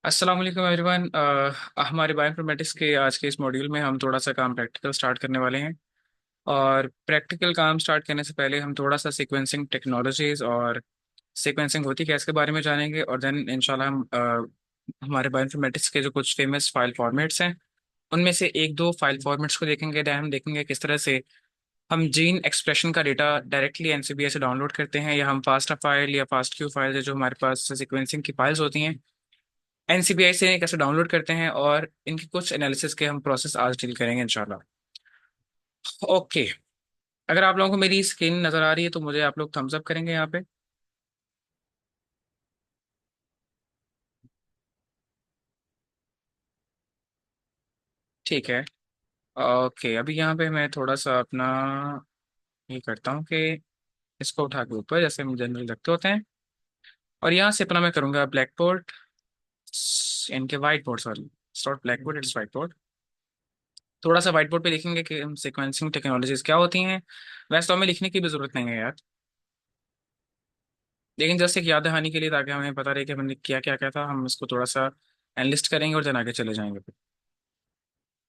अस्सलाम वालेकुम एवरीवन। हमारे बायोइन्फॉर्मेटिक्स के आज के इस मॉड्यूल में हम थोड़ा सा काम प्रैक्टिकल स्टार्ट करने वाले हैं। और प्रैक्टिकल काम स्टार्ट करने से पहले हम थोड़ा सा सीक्वेंसिंग टेक्नोलॉजीज और सीक्वेंसिंग होती है इसके बारे में जानेंगे, और देन इंशाल्लाह हम हमारे बायोइन्फॉर्मेटिक्स के जो कुछ फेमस फाइल फॉर्मेट्स हैं उनमें से एक दो फाइल फॉर्मेट्स को देखेंगे। दैन हम देखेंगे किस तरह से हम जीन एक्सप्रेशन का डेटा डायरेक्टली एनसीबीए से डाउनलोड करते हैं, या हम फास्टा फाइल या फास्ट क्यू फाइल है जो हमारे पास सीक्वेंसिंग की फाइल्स होती हैं एनसीबीआई से कैसे डाउनलोड करते हैं, और इनकी कुछ एनालिसिस के हम प्रोसेस आज डील करेंगे इंशाल्लाह। ओके, अगर आप लोगों को मेरी स्क्रीन नजर आ रही है तो मुझे आप लोग थम्स अप करेंगे यहाँ पे। ठीक है। ओके, अभी यहाँ पे मैं थोड़ा सा अपना ये करता हूँ कि इसको उठा के ऊपर जैसे हम जनरल रखते होते हैं, और यहाँ से अपना मैं करूँगा ब्लैक बोर्ड, इनके white board, sorry it's not black board, it's white board. थोड़ा सा वाइट बोर्ड पे लिखेंगे कि हम सीक्वेंसिंग टेक्नोलॉजीज क्या होती हैं। वैसे तो हमें लिखने की भी जरूरत नहीं है यार, लेकिन जस्ट एक याद दहानी के लिए, ताकि हमें पता रहे कि हमने किया क्या क्या था, हम इसको थोड़ा सा एनलिस्ट करेंगे और जन आगे चले जाएंगे फिर।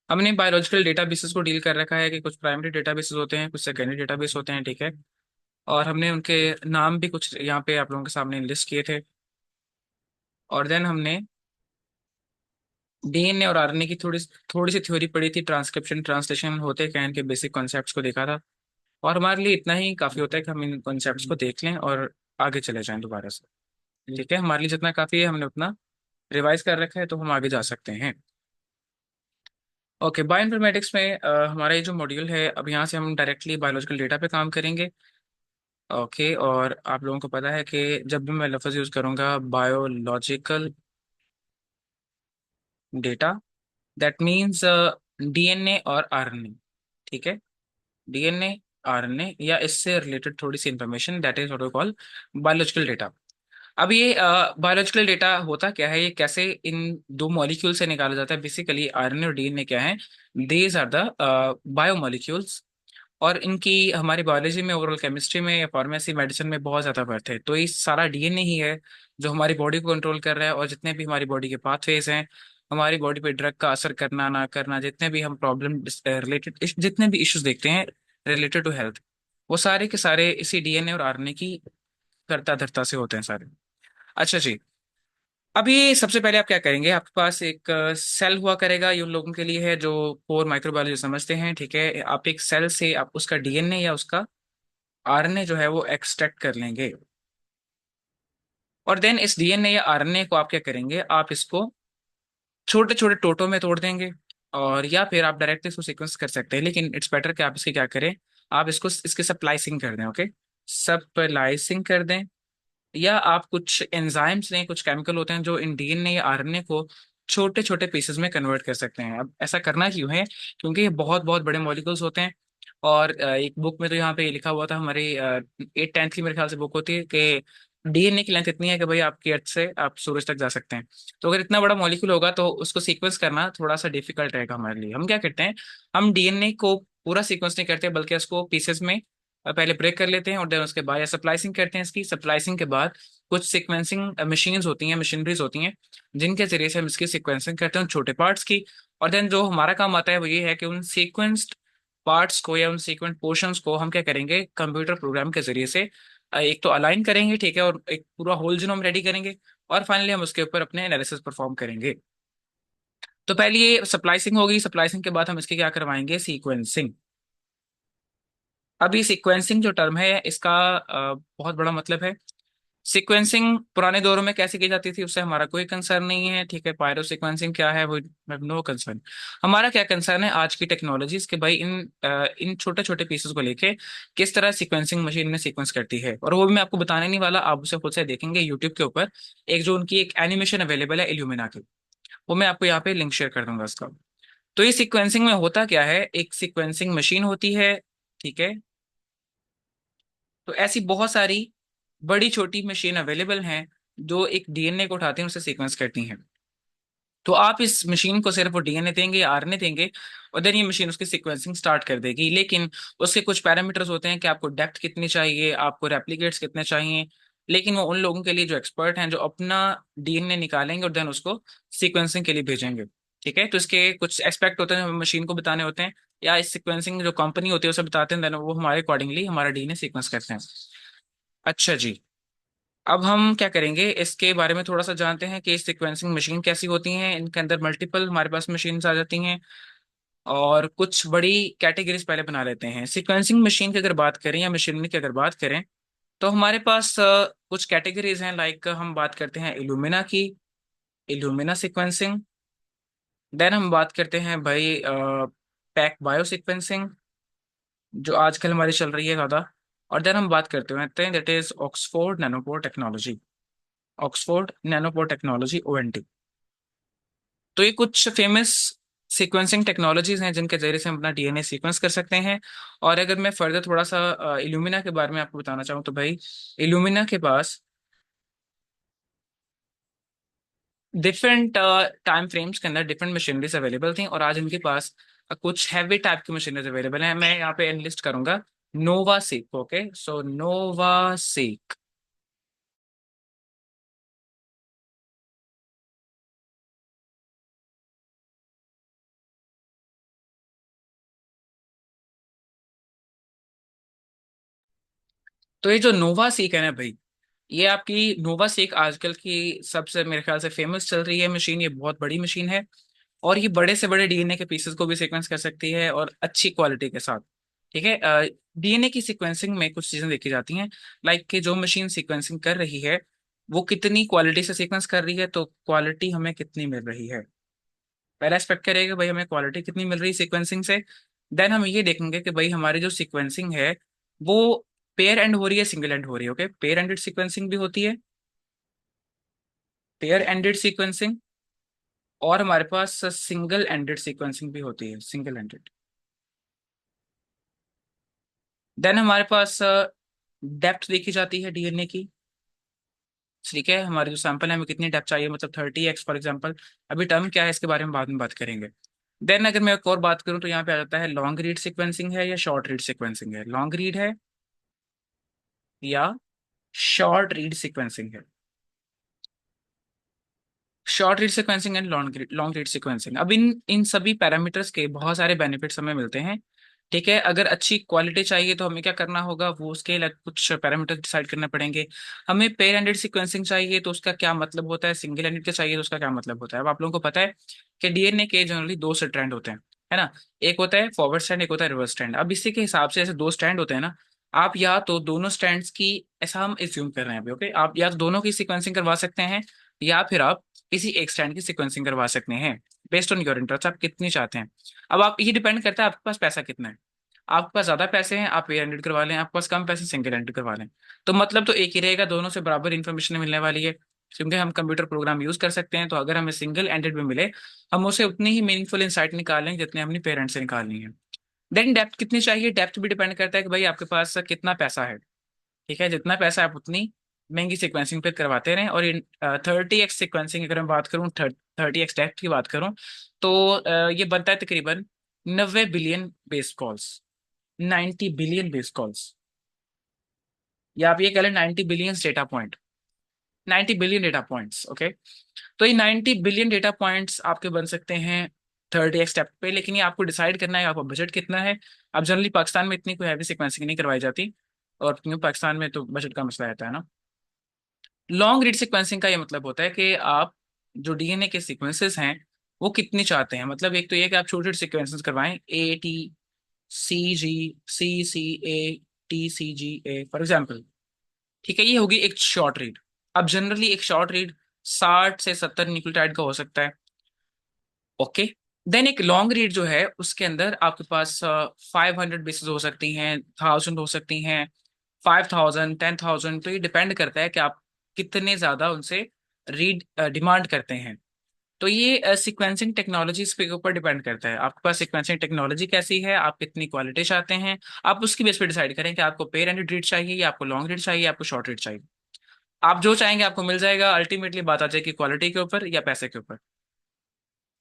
हमने बायोलॉजिकल डेटाबेसेस को डील कर रखा है कि कुछ प्राइमरी डेटाबेसेस होते हैं, कुछ सेकेंडरी डेटाबेस होते हैं, ठीक है। और हमने उनके नाम भी कुछ यहाँ पे आप लोगों के सामने लिस्ट किए थे। और देन हमने डीएनए और आरएनए की थोड़ी थोड़ी सी थ्योरी पढ़ी थी, ट्रांसक्रिप्शन ट्रांसलेशन होते क्या हैं, इनके बेसिक कॉन्सेप्ट्स को देखा था। और हमारे लिए इतना ही काफी होता है कि हम इन कॉन्सेप्ट्स को देख लें और आगे चले जाएं दोबारा से। ठीक है, हमारे लिए जितना काफी है हमने उतना रिवाइज कर रखा है, तो हम आगे जा सकते हैं। ओके, बायोइन्फॉर्मेटिक्स में हमारा ये जो मॉड्यूल है, अब यहाँ से हम डायरेक्टली बायोलॉजिकल डेटा पे काम करेंगे। ओके, और आप लोगों को पता है कि जब भी मैं लफ्ज़ यूज़ करूँगा biological data, that means DNA और आरएनए। ठीक है, डीएनए, आरएनए या इससे रिलेटेड थोड़ी सी information, that is what we call biological data. अब ये बायोलॉजिकल डेटा होता क्या है, ये कैसे इन दो मॉलिक्यूल से निकाला जाता है। बेसिकली आरएनए और डीएनए क्या है, दीज आर द बायोमोलिक्यूल्स। और इनकी हमारी बायोलॉजी में, ओवरऑल केमिस्ट्री में या फार्मेसी मेडिसिन में बहुत ज्यादा बर्थ है। तो ये सारा डीएनए ही है जो हमारी बॉडी को कंट्रोल कर रहा है, और जितने भी हमारी बॉडी के पाथवेज हैं, हमारी बॉडी पे ड्रग का असर करना ना करना, जितने भी हम प्रॉब्लम रिलेटेड जितने भी इश्यूज देखते हैं रिलेटेड टू हेल्थ, वो सारे के सारे इसी डीएनए और आरएनए की करता धरता से होते हैं सारे। अच्छा जी, अभी सबसे पहले आप क्या करेंगे, आपके पास एक सेल हुआ करेगा, ये उन लोगों के लिए है जो कोर माइक्रोबायोलॉजी समझते हैं। ठीक है, आप एक सेल से आप उसका डीएनए या उसका आरएनए जो है वो एक्सट्रैक्ट कर लेंगे। और देन इस डीएनए या आरएनए को आप क्या करेंगे, आप इसको छोटे छोटे टोटों में तोड़ देंगे। और या फिर आप डायरेक्ट इसको सीक्वेंस कर सकते हैं, लेकिन इट्स बेटर कि आप इसकी क्या करें, आप इसको इसके स्प्लाइसिंग कर दें। ओके, स्प्लाइसिंग कर दें, या आप कुछ एंजाइम्स लें, कुछ केमिकल होते हैं जो इन डीएनए या आरएनए को छोटे छोटे पीसेस में कन्वर्ट कर सकते हैं। अब ऐसा करना क्यों है, क्योंकि ये बहुत बहुत बड़े मॉलिक्यूल्स होते हैं। और एक बुक में तो यहाँ पे ये लिखा हुआ था, हमारी 8th 10th की मेरे ख्याल से बुक होती है, कि डीएनए की लेंथ इतनी है कि भाई आपकी अर्थ से आप सूरज तक जा सकते हैं। तो अगर इतना बड़ा मॉलिक्यूल होगा तो उसको सीक्वेंस करना थोड़ा सा डिफिकल्ट रहेगा हमारे लिए। हम क्या करते हैं, हम डीएनए को पूरा सीक्वेंस नहीं करते, बल्कि उसको पीसेस में पहले ब्रेक कर लेते हैं, और देन उसके बाद या स्प्लाइसिंग करते हैं। इसकी स्प्लाइसिंग के बाद कुछ सीक्वेंसिंग मशीन्स होती हैं, मशीनरीज होती हैं, जिनके जरिए से हम इसकी सीक्वेंसिंग करते हैं उन छोटे पार्ट्स की। और देन जो हमारा काम आता है वो ये है कि उन सीक्वेंस्ड पार्ट्स को या उन सीक्वेंट पोर्शंस को हम क्या करेंगे, कंप्यूटर प्रोग्राम के जरिए से एक तो अलाइन करेंगे, ठीक है, और एक पूरा होल जीनोम रेडी करेंगे। और फाइनली हम उसके ऊपर अपने एनालिसिस परफॉर्म करेंगे। तो पहले ये सप्लाइसिंग होगी, सप्लाइसिंग के बाद हम इसके क्या करवाएंगे, सीक्वेंसिंग। अभी सीक्वेंसिंग जो टर्म है इसका बहुत बड़ा मतलब है। सीक्वेंसिंग पुराने दौरों में कैसे की जाती थी उससे हमारा कोई कंसर्न नहीं है, ठीक है। पायरो सीक्वेंसिंग क्या है, वो नो कंसर्न। हमारा क्या कंसर्न है आज की टेक्नोलॉजीज के, भाई इन छोटे छोटे पीसेस को लेके किस तरह सीक्वेंसिंग मशीन में सीक्वेंस करती है। और वो भी मैं आपको बताने नहीं वाला, आप उसे खुद से देखेंगे यूट्यूब के ऊपर। एक जो उनकी एक एनिमेशन अवेलेबल है इल्यूमिना की, वो मैं आपको यहाँ पे लिंक शेयर कर दूंगा उसका। तो ये सीक्वेंसिंग में होता क्या है, एक सीक्वेंसिंग मशीन होती है, ठीक है। तो ऐसी बहुत सारी बड़ी छोटी मशीन अवेलेबल हैं जो एक डीएनए को उठाती हैं, उसे सीक्वेंस करती हैं। तो आप इस मशीन को सिर्फ वो डीएनए देंगे, आरएनए देंगे, और देन ये मशीन उसकी सीक्वेंसिंग स्टार्ट कर देगी। लेकिन उसके कुछ पैरामीटर्स होते हैं कि आपको डेप्थ कितनी चाहिए, आपको रेप्लिकेट्स कितने चाहिए, लेकिन वो उन लोगों के लिए जो एक्सपर्ट हैं, जो अपना डीएनए निकालेंगे और देन उसको सीक्वेंसिंग के लिए भेजेंगे। ठीक है, तो इसके कुछ एस्पेक्ट होते हैं जो मशीन को बताने होते हैं, या इस सीक्वेंसिंग जो कंपनी होती है उसे बताते हैं, देन वो हमारे अकॉर्डिंगली हमारा डीएनए सीक्वेंस करते हैं। अच्छा जी, अब हम क्या करेंगे, इसके बारे में थोड़ा सा जानते हैं कि सीक्वेंसिंग मशीन कैसी होती हैं। इनके अंदर मल्टीपल हमारे पास मशीन्स आ जाती हैं, और कुछ बड़ी कैटेगरीज पहले बना लेते हैं। सीक्वेंसिंग मशीन की अगर बात करें या मशीनरी की अगर बात करें, तो हमारे पास कुछ कैटेगरीज हैं। लाइक हम बात करते हैं इल्यूमिना की, इल्यूमिना सीक्वेंसिंग। देन हम बात करते हैं भाई पैक बायो सीक्वेंसिंग, जो आजकल हमारी चल रही है ज़्यादा। और देन हम बात करते हैं that is Oxford Nanopore technology, Oxford Nanopore technology, ONT। तो ये कुछ फेमस सीक्वेंसिंग टेक्नोलॉजीज हैं जिनके जरिए से हम अपना डीएनए सीक्वेंस कर सकते हैं। और अगर मैं फर्दर थोड़ा सा इल्यूमिना के बारे में आपको बताना चाहूँ, तो भाई इल्यूमिना के पास डिफरेंट टाइम फ्रेम्स के अंदर डिफरेंट मशीनरीज अवेलेबल थी, और आज इनके पास कुछ हैवी टाइप की मशीनरीज अवेलेबल हैं। मैं यहाँ पे एनलिस्ट करूंगा नोवा सीक। ओके, सो नोवा सीक। तो ये जो नोवा सीक है ना भाई, ये आपकी नोवा सीक आजकल की सबसे मेरे ख्याल से फेमस चल रही है मशीन। ये बहुत बड़ी मशीन है, और ये बड़े से बड़े डीएनए के पीसेस को भी सीक्वेंस कर सकती है, और अच्छी क्वालिटी के साथ। ठीक है, डीएनए की सीक्वेंसिंग में कुछ चीजें देखी जाती हैं, लाइक कि जो मशीन सीक्वेंसिंग कर रही है वो कितनी क्वालिटी से सीक्वेंस कर रही है, तो क्वालिटी हमें कितनी मिल रही है। पहला एक्सपेक्ट करेगा भाई हमें क्वालिटी कितनी मिल रही है सीक्वेंसिंग से। देन हम ये देखेंगे कि भाई हमारी जो सीक्वेंसिंग है वो पेयर एंड हो रही है, सिंगल एंड हो रही है। ओके, पेयर एंडेड सीक्वेंसिंग भी होती है, पेयर एंडेड सीक्वेंसिंग, और हमारे पास सिंगल एंडेड सीक्वेंसिंग भी होती है, सिंगल एंडेड। देन हमारे पास डेप्थ देखी जाती है डीएनए की। ठीक है, हमारे जो सैंपल है हमें कितनी डेप्थ चाहिए, मतलब 30x फॉर एग्जांपल। अभी टर्म क्या है इसके बारे में बाद में बात करेंगे। देन अगर मैं एक और बात करूं, तो यहाँ पे आ जाता है लॉन्ग रीड सीक्वेंसिंग है या शॉर्ट रीड सीक्वेंसिंग है, लॉन्ग रीड है या शॉर्ट रीड सीक्वेंसिंग है। Short read sequencing and long read sequencing. अब इन सभी पैरामीटर्स के बहुत सारे बेनिफिट्स हमें मिलते हैं। ठीक है, अगर अच्छी क्वालिटी चाहिए तो हमें क्या करना होगा, वो उसके लिए कुछ पैरामीटर डिसाइड करने पड़ेंगे। हमें पेयर एंडेड सीक्वेंसिंग चाहिए तो उसका क्या मतलब होता है, सिंगल एंडेड का चाहिए तो उसका क्या मतलब होता है। अब आप लोगों को पता है कि डीएनए के जनरली दो स्ट्रैंड होते हैं, है ना। एक होता है फॉरवर्ड स्ट्रैंड, एक होता है रिवर्स स्ट्रैंड। अब इसी के हिसाब से ऐसे दो स्ट्रैंड होते हैं ना, आप या तो दोनों स्ट्रैंड्स की, ऐसा हम एज्यूम कर रहे हैं अभी, ओके, आप या तो दोनों की सीक्वेंसिंग करवा सकते हैं, या फिर आप किसी एक स्ट्रैंड की सीक्वेंसिंग करवा सकते हैं, बेस्ड ऑन योर इंटरेस्ट, आप कितनी चाहते हैं। अब आप ये डिपेंड करता है आपके पास पैसा कितना है। आपके पास ज्यादा पैसे हैं आप पेयर एंडेड करवा लें, आपके पास कम पैसे सिंगल एंडेड करवा लें। तो मतलब तो एक ही रहेगा, दोनों से बराबर इन्फॉर्मेशन मिलने वाली है, क्योंकि हम कंप्यूटर प्रोग्राम यूज कर सकते हैं। तो अगर हमें सिंगल एंडेड में मिले, हम उसे उतनी ही मीनिंगफुल इंसाइट निकालेंगे जितने हमने पेरेंट से निकालनी है। देन डेप्थ कितनी चाहिए, डेप्थ भी डिपेंड करता है कि भाई आपके पास कितना पैसा है। ठीक है, जितना पैसा है आप उतनी महंगी सीक्वेंसिंग पे करवाते रहें। और इन 30x सीक्वेंसिंग अगर मैं बात करूँ, 30x डेप्थ की बात करूँ, तो ये बनता है तकरीबन 90 billion base calls, 90 billion base calls, या आप ये कह लें 90 billion data point, 90 billion data points. Okay, तो ये 90 बिलियन डेटा पॉइंट्स आपके बन सकते हैं 30x स्टेप पे। लेकिन ये आपको डिसाइड करना है आपका बजट कितना है। अब जनरली पाकिस्तान में इतनी कोई हैवी सीक्वेंसिंग नहीं करवाई जाती, और क्यों, पाकिस्तान में तो बजट का मसला रहता है ना। लॉन्ग रीड सीक्वेंसिंग का ये मतलब होता है कि आप जो डीएनए के सीक्वेंसेस हैं वो कितनी चाहते हैं। मतलब एक तो ये कि आप छोटे छोटे सीक्वेंसेस करवाएं, ATCGCCA TCGA फॉर एग्जाम्पल। ठीक है, ये होगी एक शॉर्ट रीड। अब जनरली एक शॉर्ट रीड 60 से 70 न्यूक्लियोटाइड का हो सकता है। ओके, देन एक लॉन्ग रीड जो है उसके अंदर आपके पास 500 बेसिस हो सकती हैं, 1000 हो सकती हैं, 5000, 10,000। तो ये डिपेंड करता है कि आप कितने ज्यादा उनसे रीड डिमांड करते हैं। तो ये सीक्वेंसिंग टेक्नोलॉजीज के ऊपर डिपेंड करता है, आपके पास सीक्वेंसिंग टेक्नोलॉजी कैसी है, आप कितनी क्वालिटी चाहते हैं। आप उसकी बेस पे डिसाइड करें कि आपको पेयर एंड रीड चाहिए, या आपको लॉन्ग रीड चाहिए, या आपको शॉर्ट रीड चाहिए। आप जो चाहेंगे आपको मिल जाएगा। अल्टीमेटली बात आ जाएगी क्वालिटी के ऊपर या पैसे के ऊपर।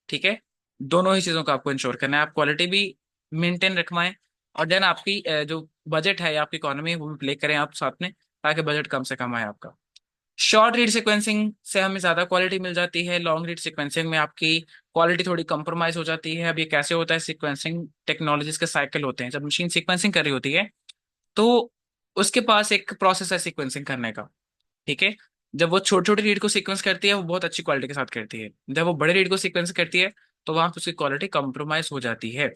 ठीक है, दोनों ही चीजों का आपको इंश्योर करना है, आप क्वालिटी भी मेंटेन रखवाएं, और देन आपकी जो बजट है या आपकी इकोनॉमी है वो भी प्ले करें आप साथ में, ताकि बजट कम से कम आए आपका। शॉर्ट रीड सीक्वेंसिंग से हमें ज्यादा क्वालिटी मिल जाती है, लॉन्ग रीड सीक्वेंसिंग में आपकी क्वालिटी थोड़ी कंप्रोमाइज हो जाती है। अब ये कैसे होता है, सीक्वेंसिंग टेक्नोलॉजीज के साइकिल होते हैं। जब मशीन सीक्वेंसिंग कर रही होती है तो उसके पास एक प्रोसेस है सीक्वेंसिंग करने का, ठीक है। जब वो छोटे छोटे रीड को सीक्वेंस करती है वो बहुत अच्छी क्वालिटी के साथ करती है, जब वो बड़े रीड को सीक्वेंस करती है तो वहां पे उसकी क्वालिटी कंप्रोमाइज हो जाती है।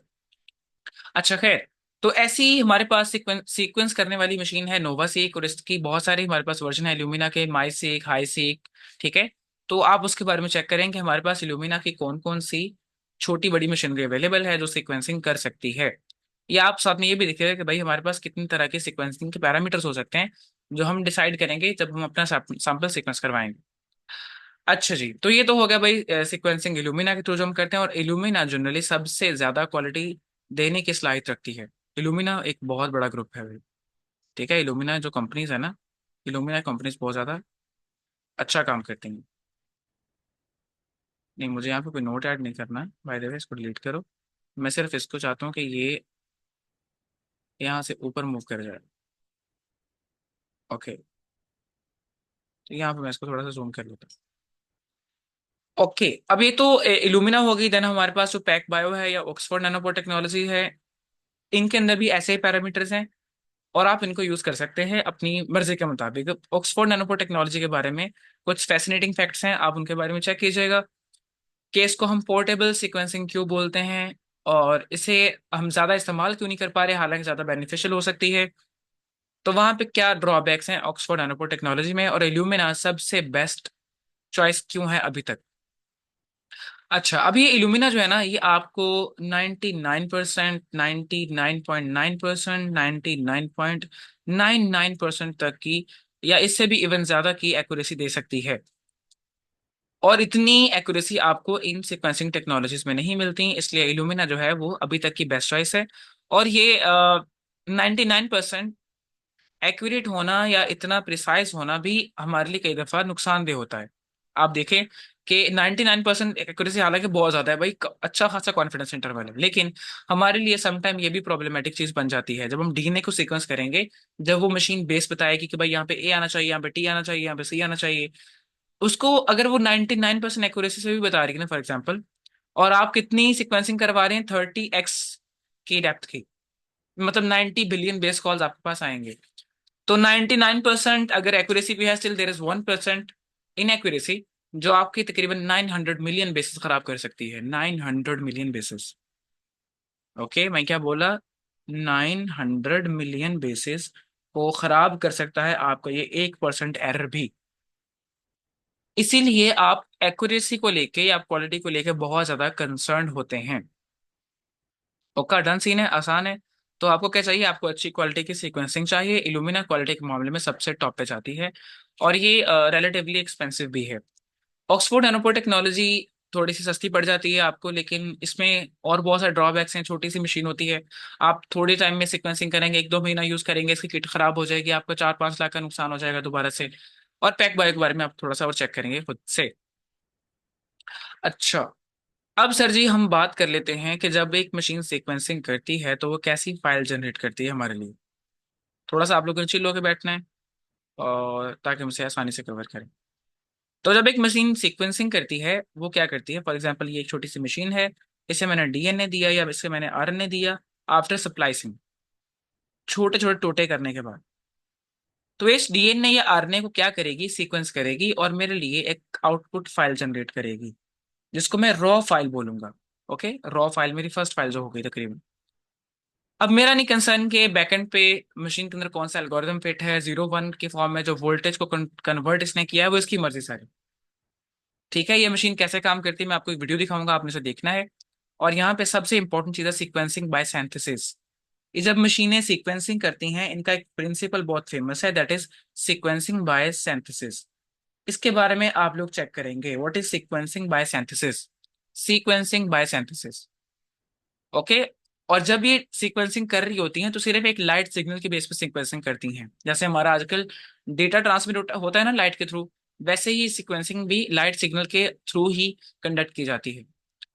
अच्छा खैर, तो ऐसी ही हमारे पास सीक्वेंस करने वाली मशीन है नोवा सीक, और इसकी बहुत सारी हमारे पास वर्जन है इल्यूमिना के, माई सीक, हाई सीक, ठीक है। तो आप उसके बारे में चेक करें कि हमारे पास इल्यूमिना की कौन कौन सी छोटी बड़ी मशीनरी अवेलेबल है जो सीक्वेंसिंग कर सकती है। या आप साथ में ये भी देखिएगा कि भाई हमारे पास कितनी तरह के सीक्वेंसिंग के पैरामीटर्स हो सकते हैं जो हम डिसाइड करेंगे जब हम अपना सैंपल सीक्वेंस करवाएंगे। अच्छा जी, तो ये तो हो गया भाई सीक्वेंसिंग इल्यूमिना के थ्रू जो हम करते हैं। और इल्यूमिना जनरली सबसे ज्यादा क्वालिटी देने की सलाहियत रखती है। इल्यूमिना एक बहुत बड़ा ग्रुप है भाई, ठीक है। इल्यूमिना जो कंपनीज है ना, इल्यूमिना कंपनीज बहुत ज्यादा अच्छा काम करती हैं। नहीं, मुझे यहाँ पे कोई नोट ऐड नहीं करना है बाय द वे, इसको डिलीट करो। मैं सिर्फ इसको चाहता हूँ कि ये यहाँ से ऊपर मूव कर जाए। ओके, तो यहाँ पे मैं इसको थोड़ा सा जूम कर लेता हूँ। ओके, अब ये तो इल्यूमिना हो गई। देन हमारे पास जो पैक बायो है या ऑक्सफोर्ड नैनोपोर टेक्नोलॉजी है, इनके अंदर भी ऐसे ही पैरामीटर्स हैं और आप इनको यूज कर सकते हैं अपनी मर्जी के मुताबिक। ऑक्सफोर्ड नैनोपोर टेक्नोलॉजी के बारे में कुछ फैसिनेटिंग फैक्ट्स हैं, आप उनके बारे में चेक कीजिएगा। केस को हम पोर्टेबल सीक्वेंसिंग क्यों बोलते हैं और इसे हम ज्यादा इस्तेमाल क्यों नहीं कर पा रहे, हालांकि ज्यादा बेनिफिशियल हो सकती है। तो वहां पे क्या ड्रॉबैक्स हैं ऑक्सफोर्ड नैनोपोर टेक्नोलॉजी में, और इल्यूमिना सबसे बेस्ट चॉइस क्यों है अभी तक। अच्छा, अब ये इल्यूमिना जो है ना, ये आपको 99%, 99.9%, 99.99% तक की या इससे भी इवन ज्यादा की एक्यूरेसी दे सकती है। और इतनी एक्यूरेसी आपको इन सीक्वेंसिंग टेक्नोलॉजीज में नहीं मिलती, इसलिए इल्यूमिना जो है वो अभी तक की बेस्ट चॉइस है। और ये 99% एक्यूरेट होना या इतना प्रिसाइज होना भी हमारे लिए कई दफा नुकसानदेह होता है। आप देखें कि 99% एक्यूरेसी हालांकि बहुत ज्यादा है भाई, अच्छा खासा कॉन्फिडेंस इंटरवल है, लेकिन हमारे लिए समटाइम ये भी प्रॉब्लमेटिक चीज बन जाती है जब हम डीएनए को सीक्वेंस करेंगे। जब वो मशीन बेस बताएगी कि भाई यहाँ पे ए आना चाहिए, यहाँ पे टी आना चाहिए, यहाँ पे सी आना चाहिए, उसको अगर वो 99% एक्यूरेसी से भी बता रही है ना फॉर एग्जाम्पल, और आप कितनी सीक्वेंसिंग करवा रहे हैं, 30x की डेप्थ की, मतलब 90 बिलियन बेस कॉल्स आपके पास आएंगे। तो 99% अगर एक्यूरेसी भी है, स्टिल देर इज 1% इनएक्यूरेसी जो आपकी तकरीबन 900 मिलियन बेसिस खराब कर सकती है। 900 मिलियन बेसिस, ओके, मैं क्या बोला, 900 मिलियन बेसिस को खराब कर सकता है आपका ये 1% एरर भी। इसीलिए आप एक्यूरेसी को लेके या क्वालिटी को लेके बहुत ज्यादा कंसर्न होते हैं। ओका, डन सीन है, आसान है। तो आपको क्या चाहिए, आपको अच्छी क्वालिटी की सीक्वेंसिंग चाहिए। इल्यूमिना क्वालिटी के मामले में सबसे टॉप पे जाती है और ये रिलेटिवली एक्सपेंसिव भी है। ऑक्सफोर्ड नैनोपोर टेक्नोलॉजी थोड़ी सी सस्ती पड़ जाती है आपको, लेकिन इसमें और बहुत सारे ड्रॉबैक्स हैं। छोटी सी मशीन होती है, आप थोड़ी टाइम में सीक्वेंसिंग करेंगे, 1-2 महीना यूज करेंगे, इसकी किट खराब हो जाएगी, आपका 4-5 लाख का नुकसान हो जाएगा दोबारा से। और पैक बायो के बारे में आप थोड़ा सा और चेक करेंगे खुद से। अच्छा, अब सर जी हम बात कर लेते हैं कि जब एक मशीन सीक्वेंसिंग करती है तो वो कैसी फाइल जनरेट करती है हमारे लिए। थोड़ा सा आप लोगों को चिल होकर बैठना है और ताकि हम इसे आसानी से कवर करें। तो जब एक मशीन सीक्वेंसिंग करती है वो क्या करती है, फॉर एग्जांपल ये एक छोटी सी मशीन है, इसे मैंने डीएनए दिया या इसे मैंने आरएनए दिया। आफ्टर सप्लाइसिंग, छोटे छोटे टोटे करने के बाद, तो इस डीएनए या आरएनए को क्या करेगी, सीक्वेंस करेगी और मेरे लिए एक आउटपुट फाइल जनरेट करेगी जिसको मैं रॉ फाइल बोलूंगा। ओके, रॉ फाइल मेरी फर्स्ट फाइल जो हो गई तकरीबन। अब मेरा नहीं कंसर्न के बैकएंड पे मशीन के अंदर कौन सा एल्गोरिदम फिट है, 0-1 के फॉर्म में जो वोल्टेज को कन्वर्ट इसने किया है वो इसकी मर्जी सारी। ठीक है, ये मशीन कैसे काम करती है मैं आपको एक वीडियो दिखाऊंगा, आपने इसे देखना है। और यहाँ पे सबसे इंपॉर्टेंट चीज है सीक्वेंसिंग बाय सिंथेसिस। ये जब मशीनें सीक्वेंसिंग करती हैं इनका एक प्रिंसिपल बहुत फेमस है, that is sequencing by synthesis. इसके बारे में आप लोग चेक करेंगे, what is sequencing by synthesis. Sequencing by synthesis, okay. और जब ये सीक्वेंसिंग कर रही होती हैं तो सिर्फ एक लाइट सिग्नल के बेस पे सीक्वेंसिंग करती हैं, जैसे हमारा आजकल डेटा ट्रांसमिट होता है ना लाइट के थ्रू, वैसे ही सीक्वेंसिंग भी लाइट सिग्नल के थ्रू ही कंडक्ट की जाती है।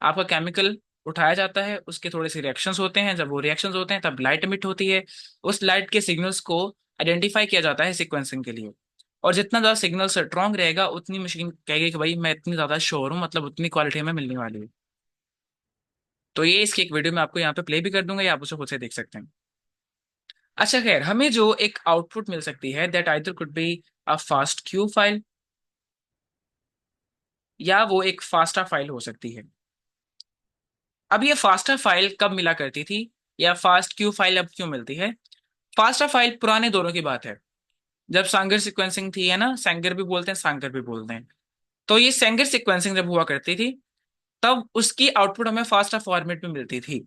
आपका केमिकल उठाया जाता है, उसके थोड़े से रिएक्शंस होते हैं, जब वो रिएक्शंस होते हैं तब लाइट एमिट होती है। उस लाइट के सिग्नल्स को आइडेंटिफाई किया जाता है सीक्वेंसिंग के लिए। और जितना ज्यादा सिग्नल स्ट्रॉन्ग रहेगा उतनी मशीन कहेगी कि भाई मैं इतनी ज्यादा श्योर हूँ, मतलब उतनी क्वालिटी हमें मिलने वाली है। तो ये इसकी एक वीडियो मैं आपको यहाँ पे प्ले भी कर दूंगा, या आप उसे खुद से देख सकते हैं। अच्छा खैर, हमें जो एक आउटपुट मिल सकती है that either could be a fast Q file, या वो एक फास्टा फाइल हो सकती है। अब ये फास्टा फाइल कब मिला करती थी, या फास्ट क्यू फाइल अब क्यों मिलती है? फास्टा फाइल पुराने दौरों की बात है, जब सांगर सीक्वेंसिंग थी, है ना, सैंगर भी बोलते हैं सांगर भी बोलते हैं। तो ये सैंगर सीक्वेंसिंग जब हुआ करती थी, तब उसकी आउटपुट हमें फास्टा फॉर्मेट में मिलती थी।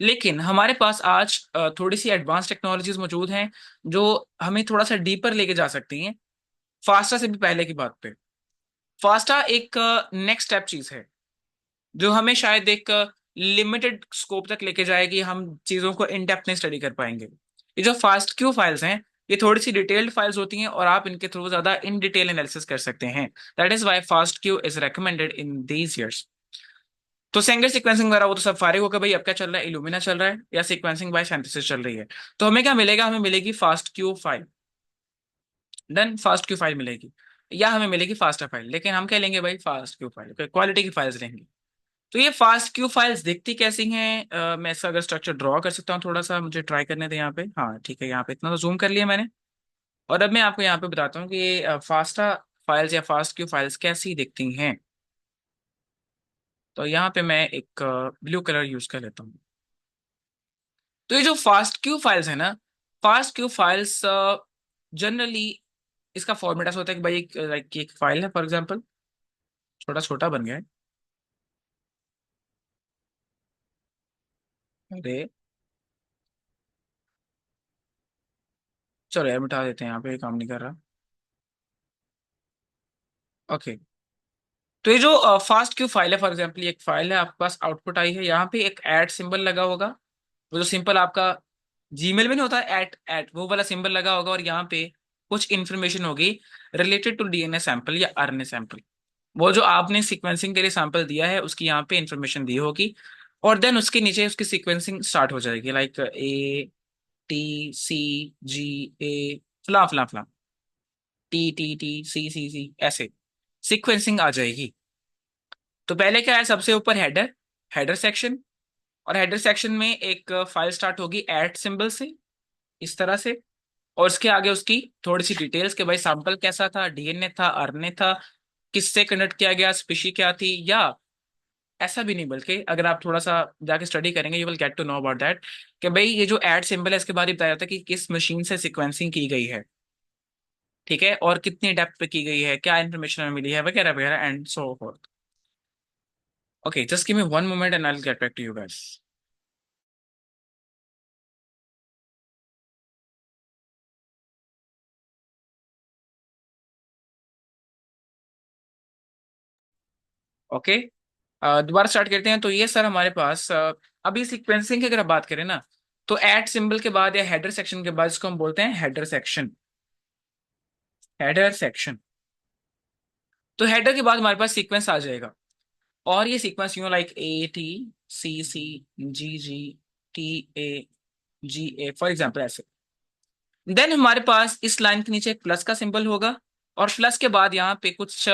लेकिन हमारे पास आज थोड़ी सी एडवांस टेक्नोलॉजीज मौजूद हैं जो हमें थोड़ा सा डीपर लेके जा सकती हैं, फास्टा से भी पहले की बात पे। फास्टा एक नेक्स्ट स्टेप चीज है जो हमें शायद एक लिमिटेड स्कोप तक लेके जाएगी, हम चीजों को इन डेप्थ नहीं स्टडी कर पाएंगे। ये जो फास्ट क्यू फाइल्स हैं, ये थोड़ी सी डिटेल्ड फाइल्स होती हैं और आप इनके थ्रू ज्यादा इन डिटेल एनालिसिस कर सकते हैं। That is why fast Q is recommended in these years. तो सेंगर सीक्वेंसिंग वगैरह वो तो सब फारिग होकर भाई अब क्या चल रहा है, इल्यूमिना चल रहा है या सीक्वेंसिंग बाय सिंथेसिस चल रही है। तो हमें क्या मिलेगा, हमें मिलेगी fast Q file. Then fast Q file मिलेगी, या हमें मिलेगी फास्टर फाइल, लेकिन हम क्या लेंगे भाई, फास्ट क्यू फाइल, क्वालिटी की फाइल्स लेंगे। तो ये फास्ट क्यू फाइल्स दिखती कैसी हैं? मैं इसका अगर स्ट्रक्चर ड्रॉ कर सकता हूँ थोड़ा सा, मुझे ट्राई करने दें यहाँ पे। हाँ ठीक है, यहाँ पे इतना तो जूम कर लिया मैंने। और अब मैं आपको यहाँ पे बताता हूँ कि ये फास्टा फाइल्स या फास्ट क्यू फाइल्स कैसी दिखती हैं। तो यहाँ पे मैं एक ब्लू कलर यूज कर लेता हूँ। तो ये जो फास्ट क्यू फाइल्स है ना, फास्ट क्यू फाइल्स जनरली इसका फॉर्मेट ऐसा होता है कि भाई एक लाइक एक फाइल है फॉर एग्जांपल, छोटा छोटा बन गया है। अरे चलो यार मिटा देते हैं, यहाँ पे ये काम नहीं कर रहा। ओके। तो ये जो फास्ट क्यू फाइल है फॉर एग्जांपल, ये एक फाइल है, आपके पास आउटपुट आई है, यहाँ पे एक ऐड सिंबल लगा होगा। वो जो सिंपल आपका जीमेल में नहीं होता, एट एट वो वाला सिंबल लगा होगा, और यहाँ पे कुछ इन्फॉर्मेशन होगी रिलेटेड टू डीएनए सैंपल या आरएनए सैंपल। वो जो आपने सीक्वेंसिंग के लिए सैंपल दिया है उसकी यहाँ पे इंफॉर्मेशन दी होगी। और देन उसके नीचे उसकी सीक्वेंसिंग स्टार्ट हो जाएगी, लाइक ATCGA फला फला फला, TTTCCC ऐसे सीक्वेंसिंग आ जाएगी। तो पहले क्या है, सबसे ऊपर हेडर, हेडर सेक्शन। और हेडर सेक्शन में एक फाइल स्टार्ट होगी एट सिंबल से, इस तरह से। और उसके आगे उसकी थोड़ी सी डिटेल्स के भाई सैंपल कैसा था, डीएनए था, आरएनए था, किससे कनेक्ट किया गया, स्पीशी क्या थी, या ऐसा भी नहीं, बल्कि अगर आप थोड़ा सा जाके स्टडी करेंगे you will get to know about that कि भाई ये जो ऐड सिंबल है इसके बारे में बताया जाता है कि किस मशीन से सीक्वेंसिंग की गई है, ठीक है, और कितनी डेप्थ पे की गई है, क्या इन्फॉर्मेशन हमें मिली है, वगैरह वगैरह and so forth. Okay, just give me one moment and I will get back to you guys. Okay, दोबारा स्टार्ट करते हैं। तो ये सर हमारे पास अभी सीक्वेंसिंग की अगर आप बात करें ना, तो ऐड सिंबल के बाद या हेडर सेक्शन के बाद इसको हम बोलते हैं हेडर सेक्शन। Header section. तो हेडर के बाद हमारे पास सीक्वेंस आ जाएगा, और ये सीक्वेंस यूं लाइक ATCCGGTAGA फॉर एग्जाम्पल ऐसे। देन हमारे पास इस लाइन के नीचे एक प्लस का सिंबल होगा, और प्लस के बाद यहाँ पे कुछ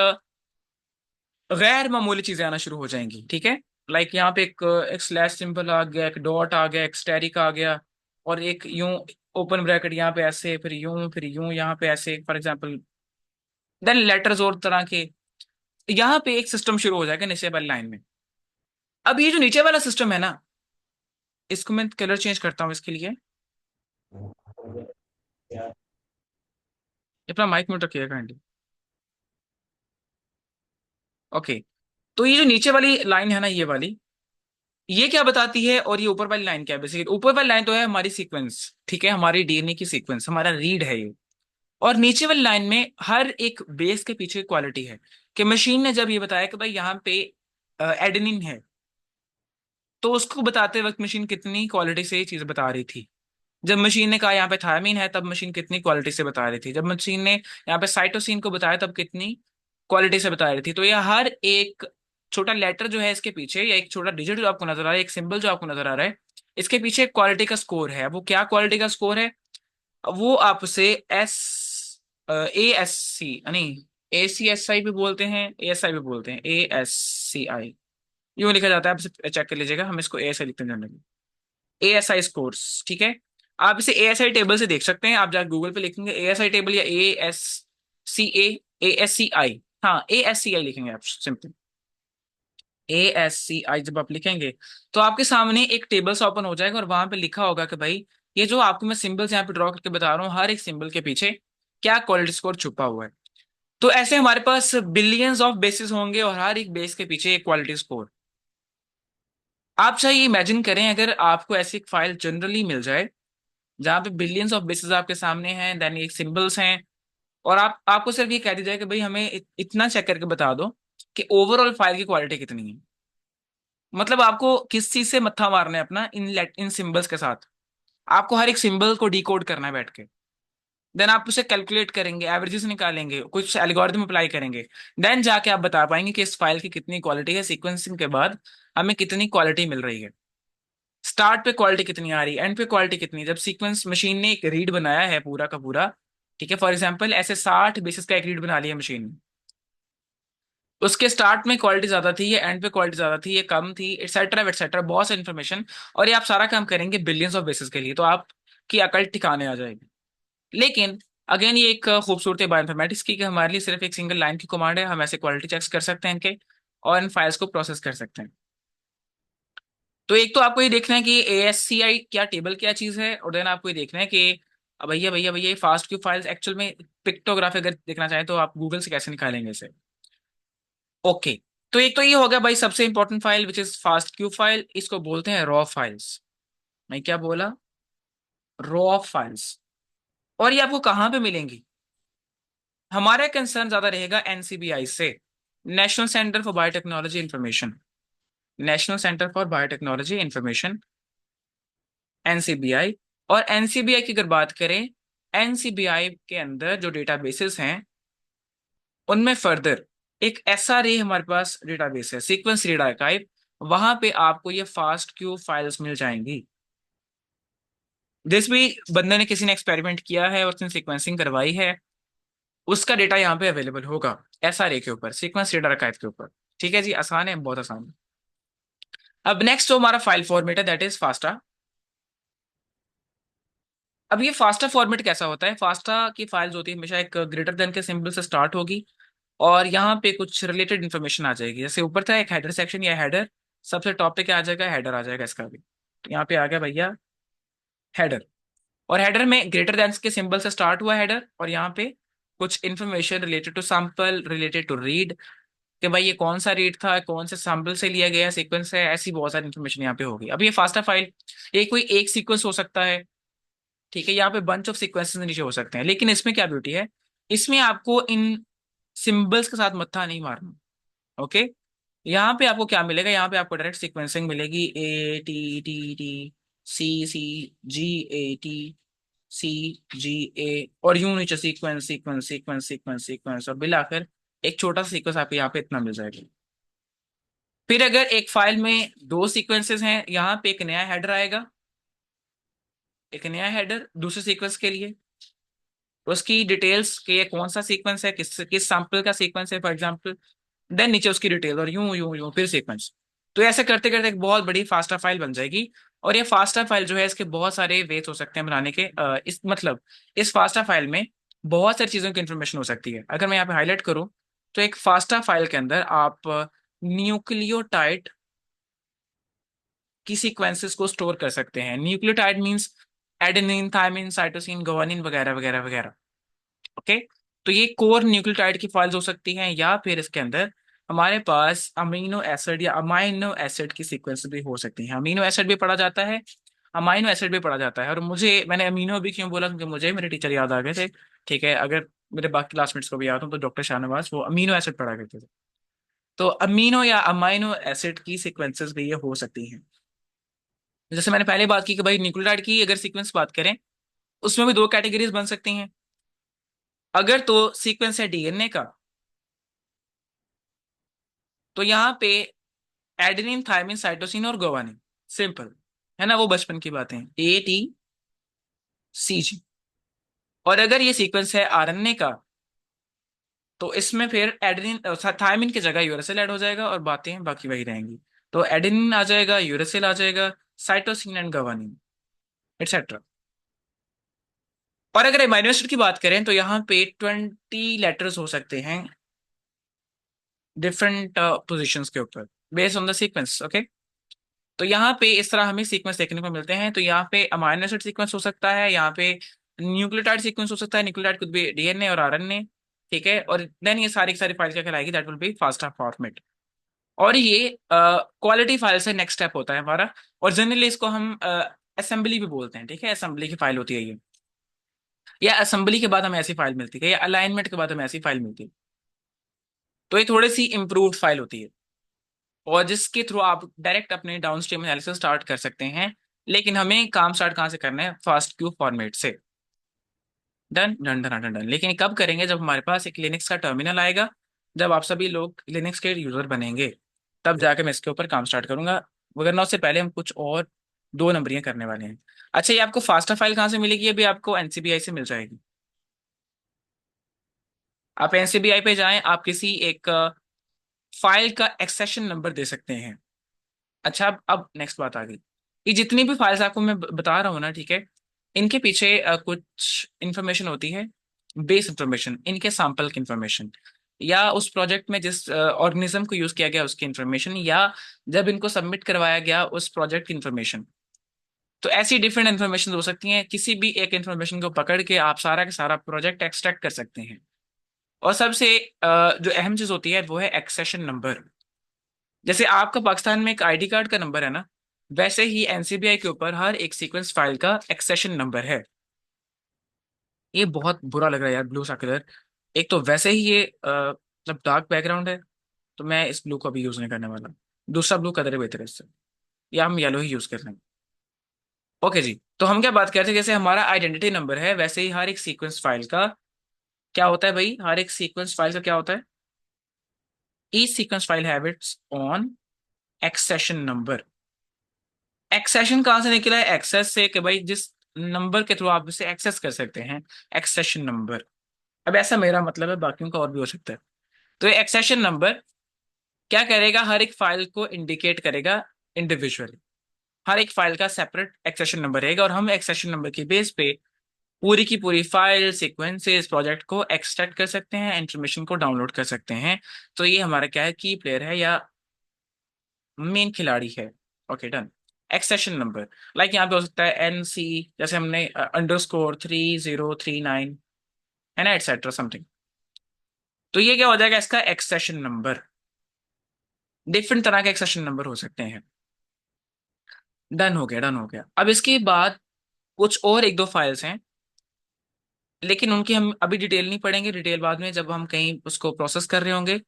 गैर मामूली चीजें आना शुरू हो जाएंगी, ठीक है। लाइक यहाँ पे एक स्लैश सिंबल आ गया, एक डॉट आ गया, एक स्टेरिक आ गया, और एक यूं ओपन ब्रैकेट यहाँ पे ऐसे, फिर यूं यहाँ पे ऐसे फॉर एग्जाम्पल। देन लेटर्स और तरह के, यहाँ पे एक सिस्टम शुरू हो जाएगा नीचे वाली लाइन में। अब ये जो नीचे वाला सिस्टम है ना, इसको मैं कलर चेंज करता हूँ इसके लिए। अपना माइक म्यूट रखिएगा काइंडली। ओके। तो ये जो नीचे वाली लाइन है ना, ये वाली, ये क्या बताती है, और ये ऊपर वाली लाइन क्या है? बेसिकली ऊपर वाली लाइन तो है हमारी सीक्वेंस, ठीक है, हमारी डीएनए की सीक्वेंस, हमारा रीड है ये। और नीचे वाली लाइन में हर एक बेस के पीछे क्वालिटी है, कि मशीन ने जब ये बताया कि भाई यहाँ पे एडेनिन है, तो उसको बताते वक्त मशीन कितनी क्वालिटी से ये चीज बता रही थी। जब मशीन ने कहा यहाँ पे थायमीन है, तब मशीन कितनी क्वालिटी से बता रही थी। जब मशीन ने यहाँ पे साइटोसिन को बताया, तब कितनी क्वालिटी से बता रही थी। तो ये हर एक छोटा लेटर जो है इसके पीछे, या एक छोटा डिजिट जो आपको नजर आ रहा है, एक सिंबल जो आपको नजर आ रहा है, इसके पीछे क्वालिटी का स्कोर है। वो क्या क्वालिटी का स्कोर है? वो आपसे एस ASC, नहीं, ACSI भी बोलते हैं, ASI भी बोलते हैं, ASCI यूं लिखा जाता है। आप इसे चेक कर लीजिएगा, हम इसको ASI लिखते हैं जनरली, ASI स्कोर्स, ठीक है। आप इसे ASI टेबल से देख सकते हैं। आप जाकर गूगल पे लिखेंगे ASI टेबल या ASCA ASCI, हाँ ASCI लिखेंगे आप सिंपल, ASCI जब आप लिखेंगे तो आपके सामने एक टेबल सा ओपन हो जाएगा, और वहां पे लिखा होगा कि भाई ये जो आपको मैं सिंबल्स यहाँ पे ड्रॉ करके बता रहा हूँ, हर एक सिंबल के पीछे क्या क्वालिटी स्कोर छुपा हुआ है। तो ऐसे हमारे पास बिलियंस ऑफ बेसिस होंगे, और हर एक बेस के पीछे एक क्वालिटी स्कोर। आप चाहिए इमेजिन करें अगर आपको ऐसी एक फाइल जनरली मिल जाए जहाँ पे बिलियंस ऑफ बेसिस आपके सामने हैं, देन एक सिंबल्स हैं, और आपको सिर्फ ये कह दी जाए कि भाई हमें इतना चेक करके बता दो कि ओवरऑल फाइल की क्वालिटी कितनी है। मतलब आपको किस चीज से मत्था मारना है अपना, इन सिंबल्स के साथ आपको हर एक सिंबल को डिकोड करना है बैठ के। देन आप उसे कैलकुलेट करेंगे, एवरेजेस निकालेंगे, कुछ एल्गोरिथम अप्लाई करेंगे, देन जाके आप बता पाएंगे कि इस फाइल की कितनी क्वालिटी है, सीक्वेंसिंग के बाद हमें कितनी क्वालिटी मिल रही है, स्टार्ट पे क्वालिटी कितनी आ रही है, एंड पे क्वालिटी कितनी है। जब सीक्वेंस मशीन ने एक रीड बनाया है पूरा का पूरा, ठीक है, फॉर एग्जाम्पल ऐसे 60 बेसिस का एक रीड बना लिया मशीन ने, उसके स्टार्ट में क्वालिटी ज्यादा थी, ये एंड पे क्वालिटी ज्यादा थी, ये कम थी, एटसेट्रा एटसेट्रा, बहुत सा इन्फॉर्मेशन। और ये आप सारा काम करेंगे बिलियंस ऑफ बेसिस के लिए, तो आपकी अकल ठिकाने आ जाएगी। लेकिन अगेन ये एक खूबसूरती है बायोइन्फॉर्मेटिक्स की, कि हमारे लिए सिर्फ एक सिंगल लाइन की कमांड है, हम ऐसे क्वालिटी चेक्स कर सकते हैं इनके, और इन फाइल्स को प्रोसेस कर सकते हैं। तो एक तो आपको ये देखना है कि ASCI क्या टेबल क्या चीज है, और देन आपको ये देखना है कि भैया भैया भैया ये फास्ट क्यू फाइल्स एक्चुअल में पिक्टोग्राफी अगर देखना चाहें तो आप गूगल से कैसे निकालेंगे इसे। ओके, तो एक तो ये हो गया भाई सबसे important file which is fast Q file, इसको बोलते हैं रॉ फाइल्स। मैं क्या बोला? Raw files. और ये आपको कहाँ पे मिलेंगी? हमारा कंसर्न ज्यादा रहेगा NCBI से, national centre for biotechnology information, national centre for biotechnology information, NCBI। और NCBI की अगर बात करें, NCBI के अंदर जो डेटाबेसेस हैं उनमें फर्दर एक SRA हमारे पास डेटाबेस है, सीक्वेंस रीड आर्काइव, वहां पे आपको ये फास्ट क्यू फाइल्स मिल जाएंगी। जिस भी बंदे ने किसी ने एक्सपेरिमेंट किया है और उसने सीक्वेंसिंग करवाई है, उसका डेटा यहाँ पे अवेलेबल होगा SRA के ऊपर, सीक्वेंस रीड आर्काइव के ऊपर। ठीक है जी, आसान है, बहुत आसान है। अब नेक्स्ट जो हमारा फाइल फॉर्मेट है दैट इज फास्टा। अब ये फास्टा फॉर्मेट कैसा होता है? फास्टा की फाइल्स होती है हमेशा एक ग्रेटर देन के सिंबल से स्टार्ट होगी, और यहाँ पे कुछ रिलेटेड इन्फॉर्मेशन आ जाएगी। जैसे ऊपर था एक हेडर सेक्शन या हेडर, सबसे टॉप पे क्या आ जाएगा? हेडर आ जाएगा इसका भी। तो यहाँ पे आ गया भैया हेडर, और हेडर में ग्रेटर देन के सिंबल से स्टार्ट हुआ हेडर, और यहाँ पे कुछ information related to sample, related to read, कि भाई ये कौन सा रीड था, कौन से सैंपल से लिया गया सीक्वेंस है, ऐसी बहुत सारी इन्फॉर्मेशन यहाँ पे होगी। अब ये फास्टा फाइल, ये कोई एक सीक्वेंस हो सकता है, ठीक है, यहाँ पे बंच ऑफ सीक्वेंसेस नीचे हो सकते हैं, लेकिन इसमें क्या ब्यूटी है, इसमें आपको इन सिंबल्स के साथ मत्था नहीं मारना। ओके, यहाँ पे आपको क्या मिलेगा? यहाँ पे आपको डायरेक्ट सीक्वेंसिंग मिलेगी, ATTT, CCGATCGA, और यूं नीचे sequence sequence sequence sequence sequence, और मिलाकर एक छोटा सा सीक्वेंस आपको यहाँ पे इतना मिल जाएगा। फिर अगर एक फाइल में दो सीक्वेंसेस हैं, यहाँ पे एक नया हेडर आएगा, एक नया हेडर दूसरे सीक्वेंस के लिए, उसकी डिटेल्स के ये कौन सा सीक्वेंस है, किस किस सैंपल का सीक्वेंस है फॉर एग्जांपल, देन नीचे उसकी डिटेल, और यूं यूं यूं फिर सीक्वेंस। तो ऐसे करते करते एक बहुत बड़ी फास्टा फाइल बन जाएगी। और ये फास्टा फाइल जो है इसके बहुत सारे वेज हो सकते हैं बनाने के, इस मतलब इस फास्टा फाइल में बहुत सारी चीजों की इंफॉर्मेशन हो सकती है। अगर मैं यहाँ पे हाईलाइट करूँ तो एक फास्टा फाइल के अंदर आप न्यूक्लियोटाइड की सीक्वेंसेस को स्टोर कर सकते हैं। Nucleotide means adenine, thymine, cytosine, guanine वगैरह वगैरह वगैरह। ओके, तो ये कोर न्यूक्लियोटाइड की फाइल्स हो सकती हैं, या फिर इसके अंदर हमारे पास अमीनो एसिड या अमाइनो एसिड की सीक्वेंस भी हो सकती हैं। अमीनो एसिड भी पढ़ा जाता है, अमाइनो एसिड भी पढ़ा जाता है। और मुझे, मैंने अमीनो भी क्यों बोला, क्योंकि मुझे मेरे टीचर याद आ गए थे। ठीक है, अगर मेरे बाकी क्लासमेट्स को भी याद हो तो डॉक्टर शाहनवाज वो अमीनो एसिड पढ़ा करते थे। तो अमीनो या अमाइनो एसिड की सीक्वेंसेस भी ये हो सकती हैं। जैसे मैंने पहले बात की कि भाई न्यूक्लियोटाइड की अगर सीक्वेंस बात करें, उसमें भी दो कैटेगरीज बन सकती हैं। अगर तो सीक्वेंस है DNA का, तो यहाँ पे एडेनिन, थायमिन, साइटोसिन और गुआनिन, सिंपल है ना, वो बचपन की बातें, ATCG। और अगर ये सीक्वेंस है आरएनए का, तो इसमें फिर एडेनिन, थायमिन की जगह यूरेसिल ऐड हो जाएगा और बातें बाकी वही रहेंगी। तो एडेनिन आ जाएगा, यूरेसिल आ जाएगा, साइटोसिन एंड गुआनिन, एटसेट्रा। और अगर अमीनो एसिड की बात करें तो यहाँ पे 20 लेटर्स हो सकते हैं डिफरेंट पोजिशंस के ऊपर, based on the sequence. Okay, तो यहाँ पे इस तरह हमें सीक्वेंस देखने को मिलते हैं। तो यहाँ पे अमीनो एसिड सीक्वेंस हो सकता है, यहाँ पे न्यूक्लियोटाइड सीक्वेंस हो सकता है, न्यूक्लियोटाइड कुछ भी डीएनए और आरएनए। ठीक है, और देन ये सारी की सारी फाइल क्या कहलाएगी, that will be FASTA format. और ये क्वालिटी फाइल से नेक्स्ट स्टेप होता है हमारा। और जनरली इसको हम असेंबली भी बोलते हैं। ठीक है, असेंबली की फाइल होती है ये, या असेंबली के बाद हमें ऐसी फाइल मिलती है, या अलाइनमेंट के बाद हमें ऐसी फाइल मिलती है। तो ये थोड़ी सी इंप्रूव्ड फाइल होती है, और जिसके थ्रू आप डायरेक्ट अपने डाउनस्ट्रीम एनालिसिस स्टार्ट कर सकते हैं। लेकिन हमें काम स्टार्ट कहाँ से करना है, फास्ट क्यू फॉर्मेट से। Done done done done done. लेकिन ये कब करेंगे, जब हमारे पास एक लिनक्स का टर्मिनल आएगा, जब आप सभी लोग लिनक्स के यूजर बनेंगे, तब जाके मैं इसके ऊपर काम स्टार्ट करूंगा। वगरना उससे पहले हम कुछ और दो नंबरियां करने वाले हैं। अच्छा, ये आपको फास्टा फाइल कहाँ से मिलेगी, ये भी आपको एनसीबीआई से मिल जाएगी। आप एनसीबीआई पे जाएं, आप किसी एक फाइल का एक्सेशन नंबर दे सकते हैं। अच्छा, अब नेक्स्ट बात आ गई। ये जितनी भी फाइल्स आपको मैं बता रहा हूँ ना, ठीक है, इनके पीछे कुछ इंफॉर्मेशन होती है, बेस इंफॉर्मेशन, इनके सैंपल की इंफॉर्मेशन, या उस प्रोजेक्ट में जिस ऑर्गेनिज्म को यूज किया गया उसकी इंफॉर्मेशन, या जब इनको सबमिट करवाया गया उस प्रोजेक्ट की इंफॉर्मेशन। तो ऐसी डिफरेंट इंफॉर्मेशन हो सकती हैं। किसी भी एक इंफॉर्मेशन को पकड़ के आप सारा का सारा प्रोजेक्ट एक्सट्रैक्ट कर सकते हैं। और सबसे जो अहम चीज होती है वो है एक्सेशन नंबर। जैसे आपका पाकिस्तान में एक आईडी कार्ड का नंबर है ना, वैसे ही एनसीबीआई के ऊपर हर एक सीक्वेंस फाइल का एक्सेशन नंबर है। ये बहुत बुरा लग रहा है यार, ब्लू सा कलर। एक तो वैसे ही ये मतलब डार्क बैकग्राउंड है, तो मैं इस ब्लू को अभी यूज नहीं करने वाला। दूसरा ब्लू कलर है बेहतर है इससे, या हम येलो ही यूज कर लेंगे। ओके जी, तो हम क्या बात करते हैं, जैसे हमारा आइडेंटिटी नंबर है, वैसे ही हर एक सीक्वेंस फाइल का क्या होता है भाई, हर एक सीक्वेंस फाइल का क्या होता है, each sequence file have its own accession number. Accession कहाँ से निकला है, एक्सेस से, कि भाई जिस नंबर के थ्रू आप इसे एक्सेस कर सकते हैं, एक्सेशन नंबर। अब ऐसा मेरा मतलब है, बाकियों का और भी हो सकता है। तो ये एक्सेशन नंबर क्या करेगा, हर एक फाइल को इंडिकेट करेगा इंडिविजुअली। हर एक फाइल का सेपरेट एक्सेशन नंबर रहेगा, और हम एक्सेशन नंबर की बेस पे पूरी की पूरी फाइल, सीक्वेंसेस, प्रोजेक्ट को एक्सट्रैक्ट कर सकते हैं, इंफॉर्मेशन को डाउनलोड कर सकते हैं। तो ये हमारा क्या है, की प्लेयर है या मेन खिलाड़ी है। Okay done. Accession number, like यहाँ पे हो सकता है NC, जैसे हमने _3039, है ना, एटसेट्रा समथिंग। तो ये क्या हो जाएगा, इसका एक्सेशन नंबर। डिफरेंट तरह के एक्सेशन नंबर हो सकते हैं। डन हो गया, डन हो गया। अब इसके बाद कुछ और एक दो फाइल्स हैं, लेकिन उनकी हम अभी डिटेल नहीं पढ़ेंगे, डिटेल बाद में जब हम कहीं उसको प्रोसेस कर रहे होंगे।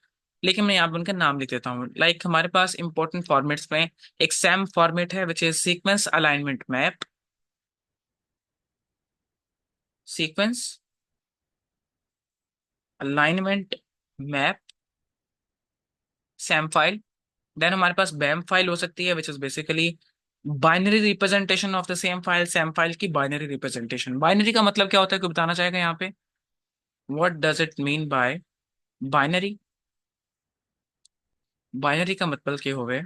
लेकिन मैं यहाँ पे उनका नाम लिख देता हूँ। लाइक हमारे पास इंपॉर्टेंट फॉर्मेट्स में एक सैम फॉर्मेट है, which is sequence alignment map, sequence alignment map, SAM file. Then हमारे पास बैम फाइल हो सकती है, which is basically binary representation of the same file. SAM file की बाइनरी रिप्रेजेंटेशन, बाइनरी का मतलब क्या होता है, कोई बताना चाहेगा यहाँ पे, what does it mean by binary. Binary का मतलब क्या हो गए,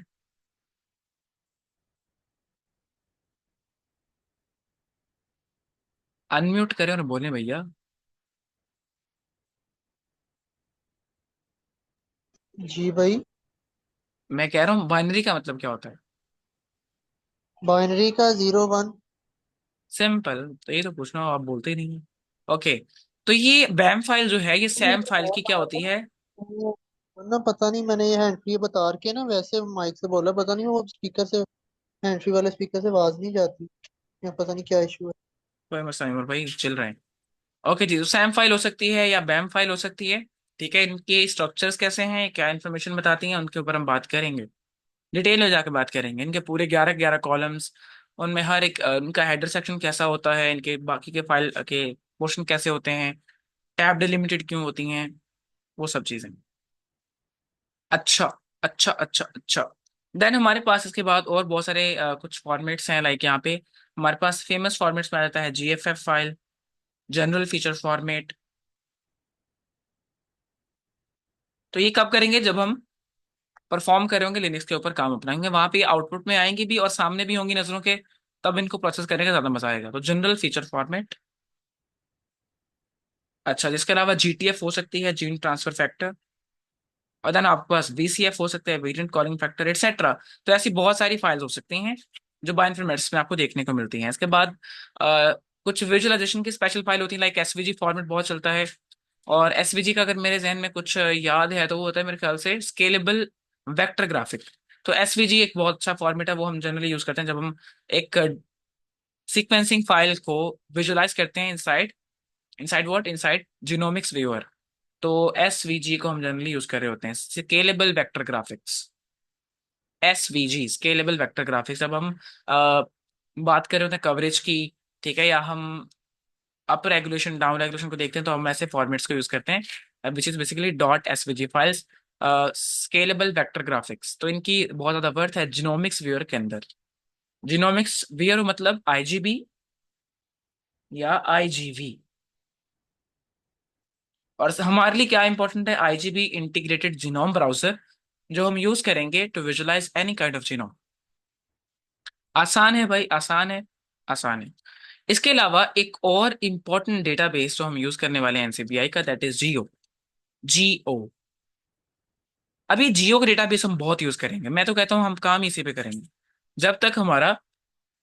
अनम्यूट करें और बोले भैया। जी भाई। मैं कह रहा हूँ बाइनरी का मतलब क्या होता है। बाइनरी का 0 1। सिंपल, तो ये तो पूछना आप बोलते ही नहीं है। ओके, तो ये बैम फाइल जो है, ये सैम फाइल की क्या होती है। वरना पता नहीं, मैंने ये हैंड फ्री बता के ना वैसे माइक से बोला, पता नहीं वो स्पीकर से, हैंड फ्री वाले स्पीकर से आवाज नहीं जाती, या पता नहीं क्या इशू है। कोई मसला नहीं, और भाई चिल रहे हैं। ओके जी, तो सैम फाइल हो सकती है या बैम फाइल हो सकती है। ठीक है, इनके स्ट्रक्चर्स कैसे हैं, क्या इन्फॉर्मेशन बताती हैं, उनके ऊपर हम बात करेंगे, डिटेल में जाके बात करेंगे। इनके पूरे 11 11 कॉलम्स, उनमें हर एक उनका हेडर सेक्शन कैसा होता है, इनके बाकी के फाइल के पोर्शन कैसे होते हैं, टैब डिलिमिटेड क्यों होती हैं, वो सब चीजें। अच्छा, अच्छा अच्छा अच्छा। देन हमारे पास इसके बाद और बहुत सारे कुछ फॉर्मेट्स हैं, लाइक यहाँ पे हमारे पास फेमस फॉर्मेट्स में आ जाता है जीएफएफ फाइल, जनरल फीचर फॉर्मेट। तो ये कब करेंगे, जब हम परफॉर्म कर रहे होंगे लिनक्स के ऊपर काम अपनाएंगे, वहां पे आउटपुट में आएंगी भी और सामने भी होंगी नजरों के, तब इनको प्रोसेस करने का ज्यादा मजा आएगा। तो जनरल फीचर फॉर्मेट। अच्छा, जिसके अलावा जीटीएफ हो सकती है, जीन ट्रांसफर फैक्टर। और देन आपके पास वीसीएफ हो सकता है, वेरिएंट कॉलिंग फैक्टर एटसेट्रा। तो ऐसी बहुत सारी फाइल्स हो सकती हैं जो बायोइन्फॉर्मेटिक्स में आपको देखने को मिलती हैं। इसके बाद कुछ विजुअलाइजेशन की स्पेशल फाइल होती है, लाइक एसवीजी फॉर्मेट बहुत चलता है। और एसवीजी का अगर मेरे जहन में कुछ याद है तो वो होता है मेरे ख्याल से स्केलेबल वेक्टर ग्राफिक। तो एसवीजी एक बहुत अच्छा फॉर्मेट है, वो हम जनरली यूज करते हैं जब हम एक सीक्वेंसिंग फाइल को विजुअलाइज करते हैं inside, inside what, inside genomics viewer. तो एसवीजी को हम जनरली यूज कर रहे होते हैं, scalable vector graphics. SVG scalable vector graphics. अब हम बात कर रहे होते हैं कवरेज की, ठीक है, या हम अप रेगुलेशन डाउन रेगुलेशन को देखते हैं, तो हम ऐसे फॉर्मेट्स को यूज करते हैं, विच is basically dot SVG files, scalable vector graphics. तो इनकी बहुत ज्यादा वर्थ है जिनोमिक्स व्यूअर के अंदर। जिनोमिक्स व्यूअर मतलब आईजीबी या आईजीवी। और हमारे लिए क्या इंपॉर्टेंट है, आईजीबी इंटीग्रेटेड जीनोम ब्राउजर, जो हम यूज करेंगे to visualise any kind of genome. आसान है भाई, आसान है, आसान है। इसके अलावा एक और इंपॉर्टेंट डेटाबेस जो हम यूज करने वाले हैं एनसीबीआई का, दैट इज जियो। जीओ। अभी जियो का डेटाबेस हम बहुत यूज करेंगे, मैं तो कहता हूँ हम काम इसी पे करेंगे जब तक हमारा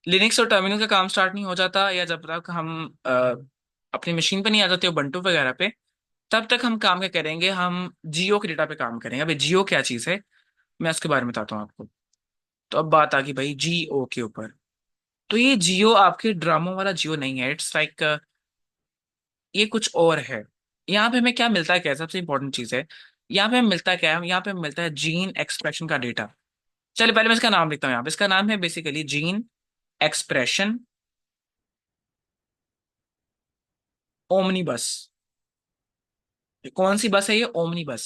लिनक्स और टर्मिनल का काम स्टार्ट नहीं हो जाता, या जब तक हम अपनी मशीन पे नहीं आ जाते हो बंटू वगैरह पे, तब तक हम काम क्या करेंगे, हम जियो के डेटा पे काम करेंगे। अभी जियो क्या चीज़ है, मैं उसके बारे में बताता हूँ आपको। तो अब बात आ गई भाई जियो के ऊपर। तो ये जियो आपके ड्रामों वाला जियो नहीं है, इट्स लाइक ये कुछ और है। यहाँ पे हमें क्या मिलता है, क्या सबसे इंपॉर्टेंट चीज़ है, यहाँ पे हमें मिलता क्या है, यहाँ पे हमें मिलता है जीन एक्सप्रेशन का डेटा। चलिए पहले मैं इसका नाम लिखता हूँ यहाँ पे, इसका नाम है बेसिकली जीन एक्सप्रेशन ओमनी बस। कौन सी बस है ये, ओमनी बस।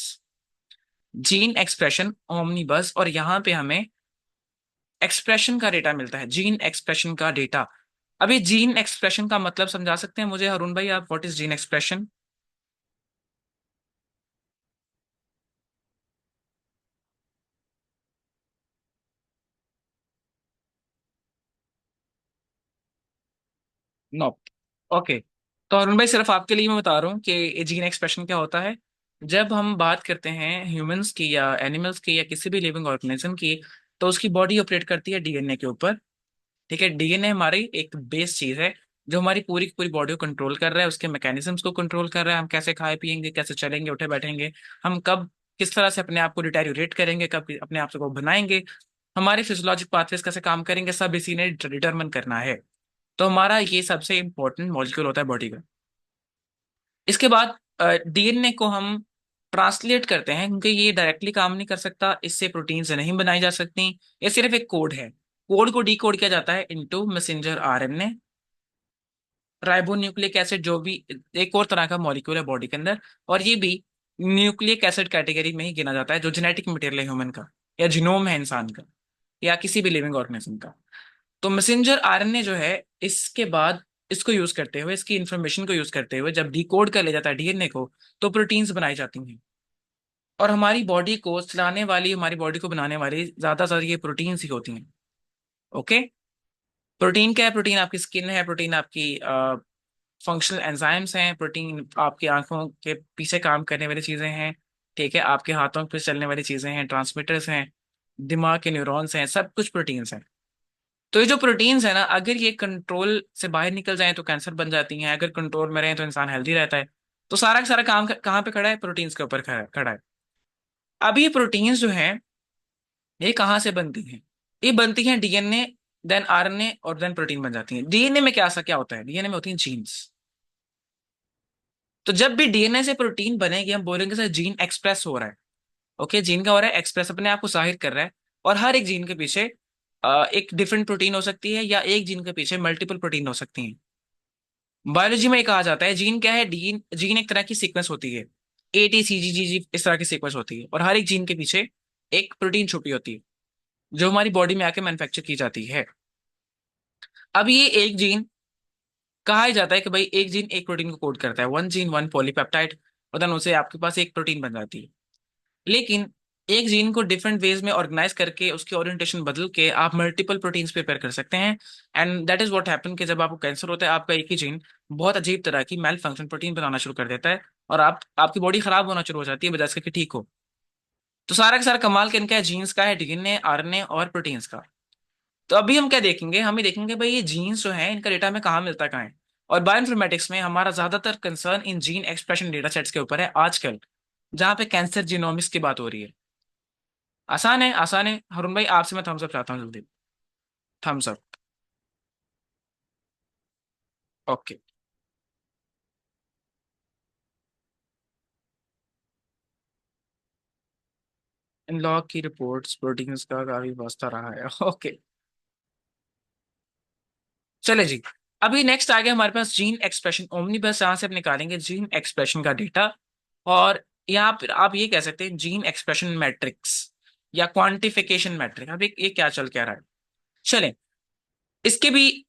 जीन एक्सप्रेशन ओमनी बस, और यहाँ पे हमें एक्सप्रेशन का डेटा मिलता है, जीन एक्सप्रेशन का डेटा। अभी जीन एक्सप्रेशन का मतलब समझा सकते हैं मुझे हरुण भाई आप, what is gene expression? No. Okay. तो अरुण भाई सिर्फ आपके लिए मैं बता रहा हूँ कि जीन एक्सप्रेशन क्या होता है। जब हम बात करते हैं ह्यूमंस की या एनिमल्स की या किसी भी लिविंग ऑर्गेनिज्म की, तो उसकी बॉडी ऑपरेट करती है डीएनए के ऊपर। ठीक है, डीएनए हमारी एक बेस चीज है जो हमारी पूरी की पूरी बॉडी को कंट्रोल कर रहा है, उसके मैकेनिज्म्स को कंट्रोल कर रहा है, हम कैसे खाए पिएंगे, कैसे चलेंगे उठे बैठेंगे, हम कब किस तरह से अपने आप को डिटेरियोरेट करेंगे, कब अपने आप को बनाएंगे, हमारे फिजियोलॉजिक पाथवेज कैसे काम करेंगे, सब इसी ने डिटरमिन करना है। तो हमारा ये सबसे इंपॉर्टेंट मॉलिक्यूल होता है बॉडी का। इसके बाद डीएनए को हम ट्रांसलेट करते हैं, क्योंकि ये डायरेक्टली काम नहीं कर सकता, इससे प्रोटीन से नहीं बनाई जा सकती, ये सिर्फ एक कोड है। कोड को डिकोड किया जाता है into messenger RNA, ribonucleic acid, जो भी एक और तरह का मॉलिक्यूल है बॉडी के अंदर। और ये भी न्यूक्लिक एसिड कैटेगरी में ही गिना जाता है, जो जेनेटिक मटेरियल है ह्यूमन का, या जीनोम है इंसान का, या किसी भी लिविंग ऑर्गेनिज्म का। तो मैसेंजर आरएनए जो है, इसके बाद इसको यूज करते हुए, इसकी इंफॉर्मेशन को यूज करते हुए जब डिकोड कर ले जाता है डीएनए को, तो प्रोटीन्स बनाई जाती हैं। और हमारी बॉडी को चलाने वाली, हमारी बॉडी को बनाने वाली ज्यादातर ये प्रोटीन्स ही होती हैं। ओके। प्रोटीन क्या है, प्रोटीन आपकी स्किन है, प्रोटीन आपकी फंक्शनल एंजाइम्स हैं, प्रोटीन आपकी आंखों के पीछे काम करने वाली चीजें हैं, ठीक है, आपके हाथों पे चलने वाली चीजें हैं, ट्रांसमीटर्स हैं, दिमाग के न्यूरॉन्स हैं, सब कुछ प्रोटीन्स हैं। तो ये जो प्रोटीन्स है ना, अगर ये कंट्रोल से बाहर निकल जाए तो कैंसर बन जाती हैं, अगर कंट्रोल में रहे तो इंसान हेल्दी रहता है। तो सारा का सारा काम कहाँ पे खड़ा है, प्रोटीन्स के ऊपर खड़ा है। अब ये प्रोटीन्स जो हैं, ये कहाँ से बनती हैं? ये बनती हैं डीएनए, देन आरएनए, और देन प्रोटीन बन जाती हैं। डीएनए में क्या होता है, डीएनए में होती हैं जीन्स। तो जब भी डीएनए से प्रोटीन बनेगी, हम बोलेंगे सर जीन एक्सप्रेस हो रहा है। ओके, जीन का हो रहा है एक्सप्रेस, अपने आप को जाहिर कर रहा है। और हर एक जीन के पीछे एक डिफरेंट प्रोटीन हो सकती है, या एक जीन के पीछे मल्टीपल प्रोटीन हो सकती हैं। बायोलॉजी में ये कहा जाता है, जीन क्या है, जीन जीन एक तरह की सीक्वेंस होती है, ATCGGG इस तरह की सीक्वेंस होती है, और हर एक जीन के पीछे एक प्रोटीन छुपी होती है जो हमारी बॉडी में आके मैन्युफैक्चर की जाती है। अब ये एक जीन, कहा ही जाता है कि भाई एक जीन एक प्रोटीन को कोड करता है, वन जीन वन पॉलीपेप्टाइड, और देन उसे आपके पास एक प्रोटीन बन जाती है। लेकिन एक जीन को डिफरेंट वेज में ऑर्गेनाइज करके उसकी ओरिएंटेशन बदल के आप मल्टीपल प्रोटीन्स प्रिपेयर कर सकते हैं। And that is what happen कि जब आपको कैंसर होता है, आपका एक ही जीन बहुत अजीब तरह की मेल फंक्शन प्रोटीन बनाना शुरू कर देता है, और आपकी बॉडी खराब होना शुरू हो जाती है बजाय इसके कि ठीक हो। तो सारा का सारा कमाल किनका है? जीन्स का है, डीएनए, आरएनए और प्रोटीन्स का। तो अभी हम क्या देखेंगे? हम ये देखेंगे भाई ये जीन्स जो है इनका डेटा में कहाँ मिलता है, कहाँ है। और बायोइन्फॉर्मेटिक्स में हमारा ज्यादातर concern in gene expression data sets के ऊपर है आजकल, जहाँ पे कैंसर जीनोमिक्स की बात हो रही है। आसान है, आसान है। हरुण भाई आपसे मैं थम्स अप चाहता हूँ जल्दी। Thumbs up. ओके। इन लॉग की रिपोर्ट्स प्रोटीन्स का काफी वास्ता रहा है। ओके, चले जी। अभी नेक्स्ट आ गया हमारे पास जीन एक्सप्रेशन ओमनीबस, यहाँ से हम निकालेंगे जीन एक्सप्रेशन का डेटा। और यहाँ पर आप ये कह सकते हैं जीन एक्सप्रेशन मैट्रिक्स या क्वांटिफिकेशन मैट्रिक। अब ये क्या चल क्या रहा है, चलें इसके भी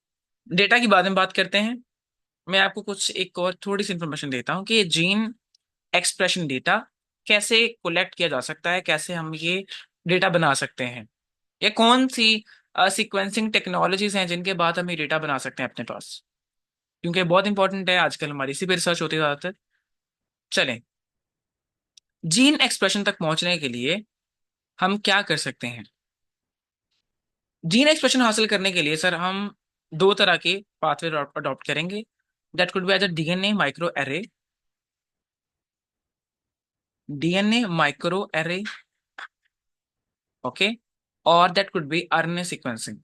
डेटा की बाद में बात करते हैं। मैं आपको कुछ एक और थोड़ी सी इंफॉर्मेशन देता हूँ कि ये जीन एक्सप्रेशन डेटा कैसे कलेक्ट किया जा सकता है, कैसे हम ये डेटा बना सकते हैं, या कौन सी सीक्वेंसिंग टेक्नोलॉजीज हैं जिनके बाद हम ये डेटा बना सकते हैं अपने पास, क्योंकि बहुत इंपॉर्टेंट है आजकल हमारी इसी पे रिसर्च होती है ज्यादातर। चलें, जीन एक्सप्रेशन तक पहुंचने के लिए हम क्या कर सकते हैं? जीन एक्सप्रेशन हासिल करने के लिए सर हम दो तरह के पाथवे अडॉप्ट करेंगे। That could be as a DNA microarray, DNA microarray, okay, और that could be RNA sequencing.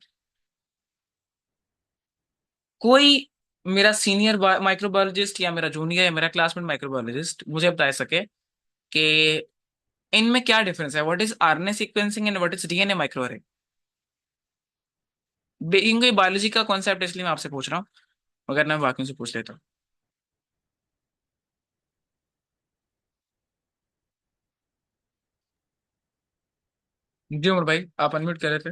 कोई मेरा सीनियर माइक्रोबायोलॉजिस्ट या मेरा जूनियर या मेरा क्लासमेट माइक्रोबायोलॉजिस्ट मुझे बता सके कि इनमें क्या डिफरेंस है, what is RNA sequencing and what is DNA micro array. इनका बायोलॉजी का कॉन्सेप्ट इसलिए मैं आपसे पूछ रहा हूँ, अगर मैं बाकियों से पूछ लेता हूँ। जी उमर भाई आप अनम्यूट कर रहे थे।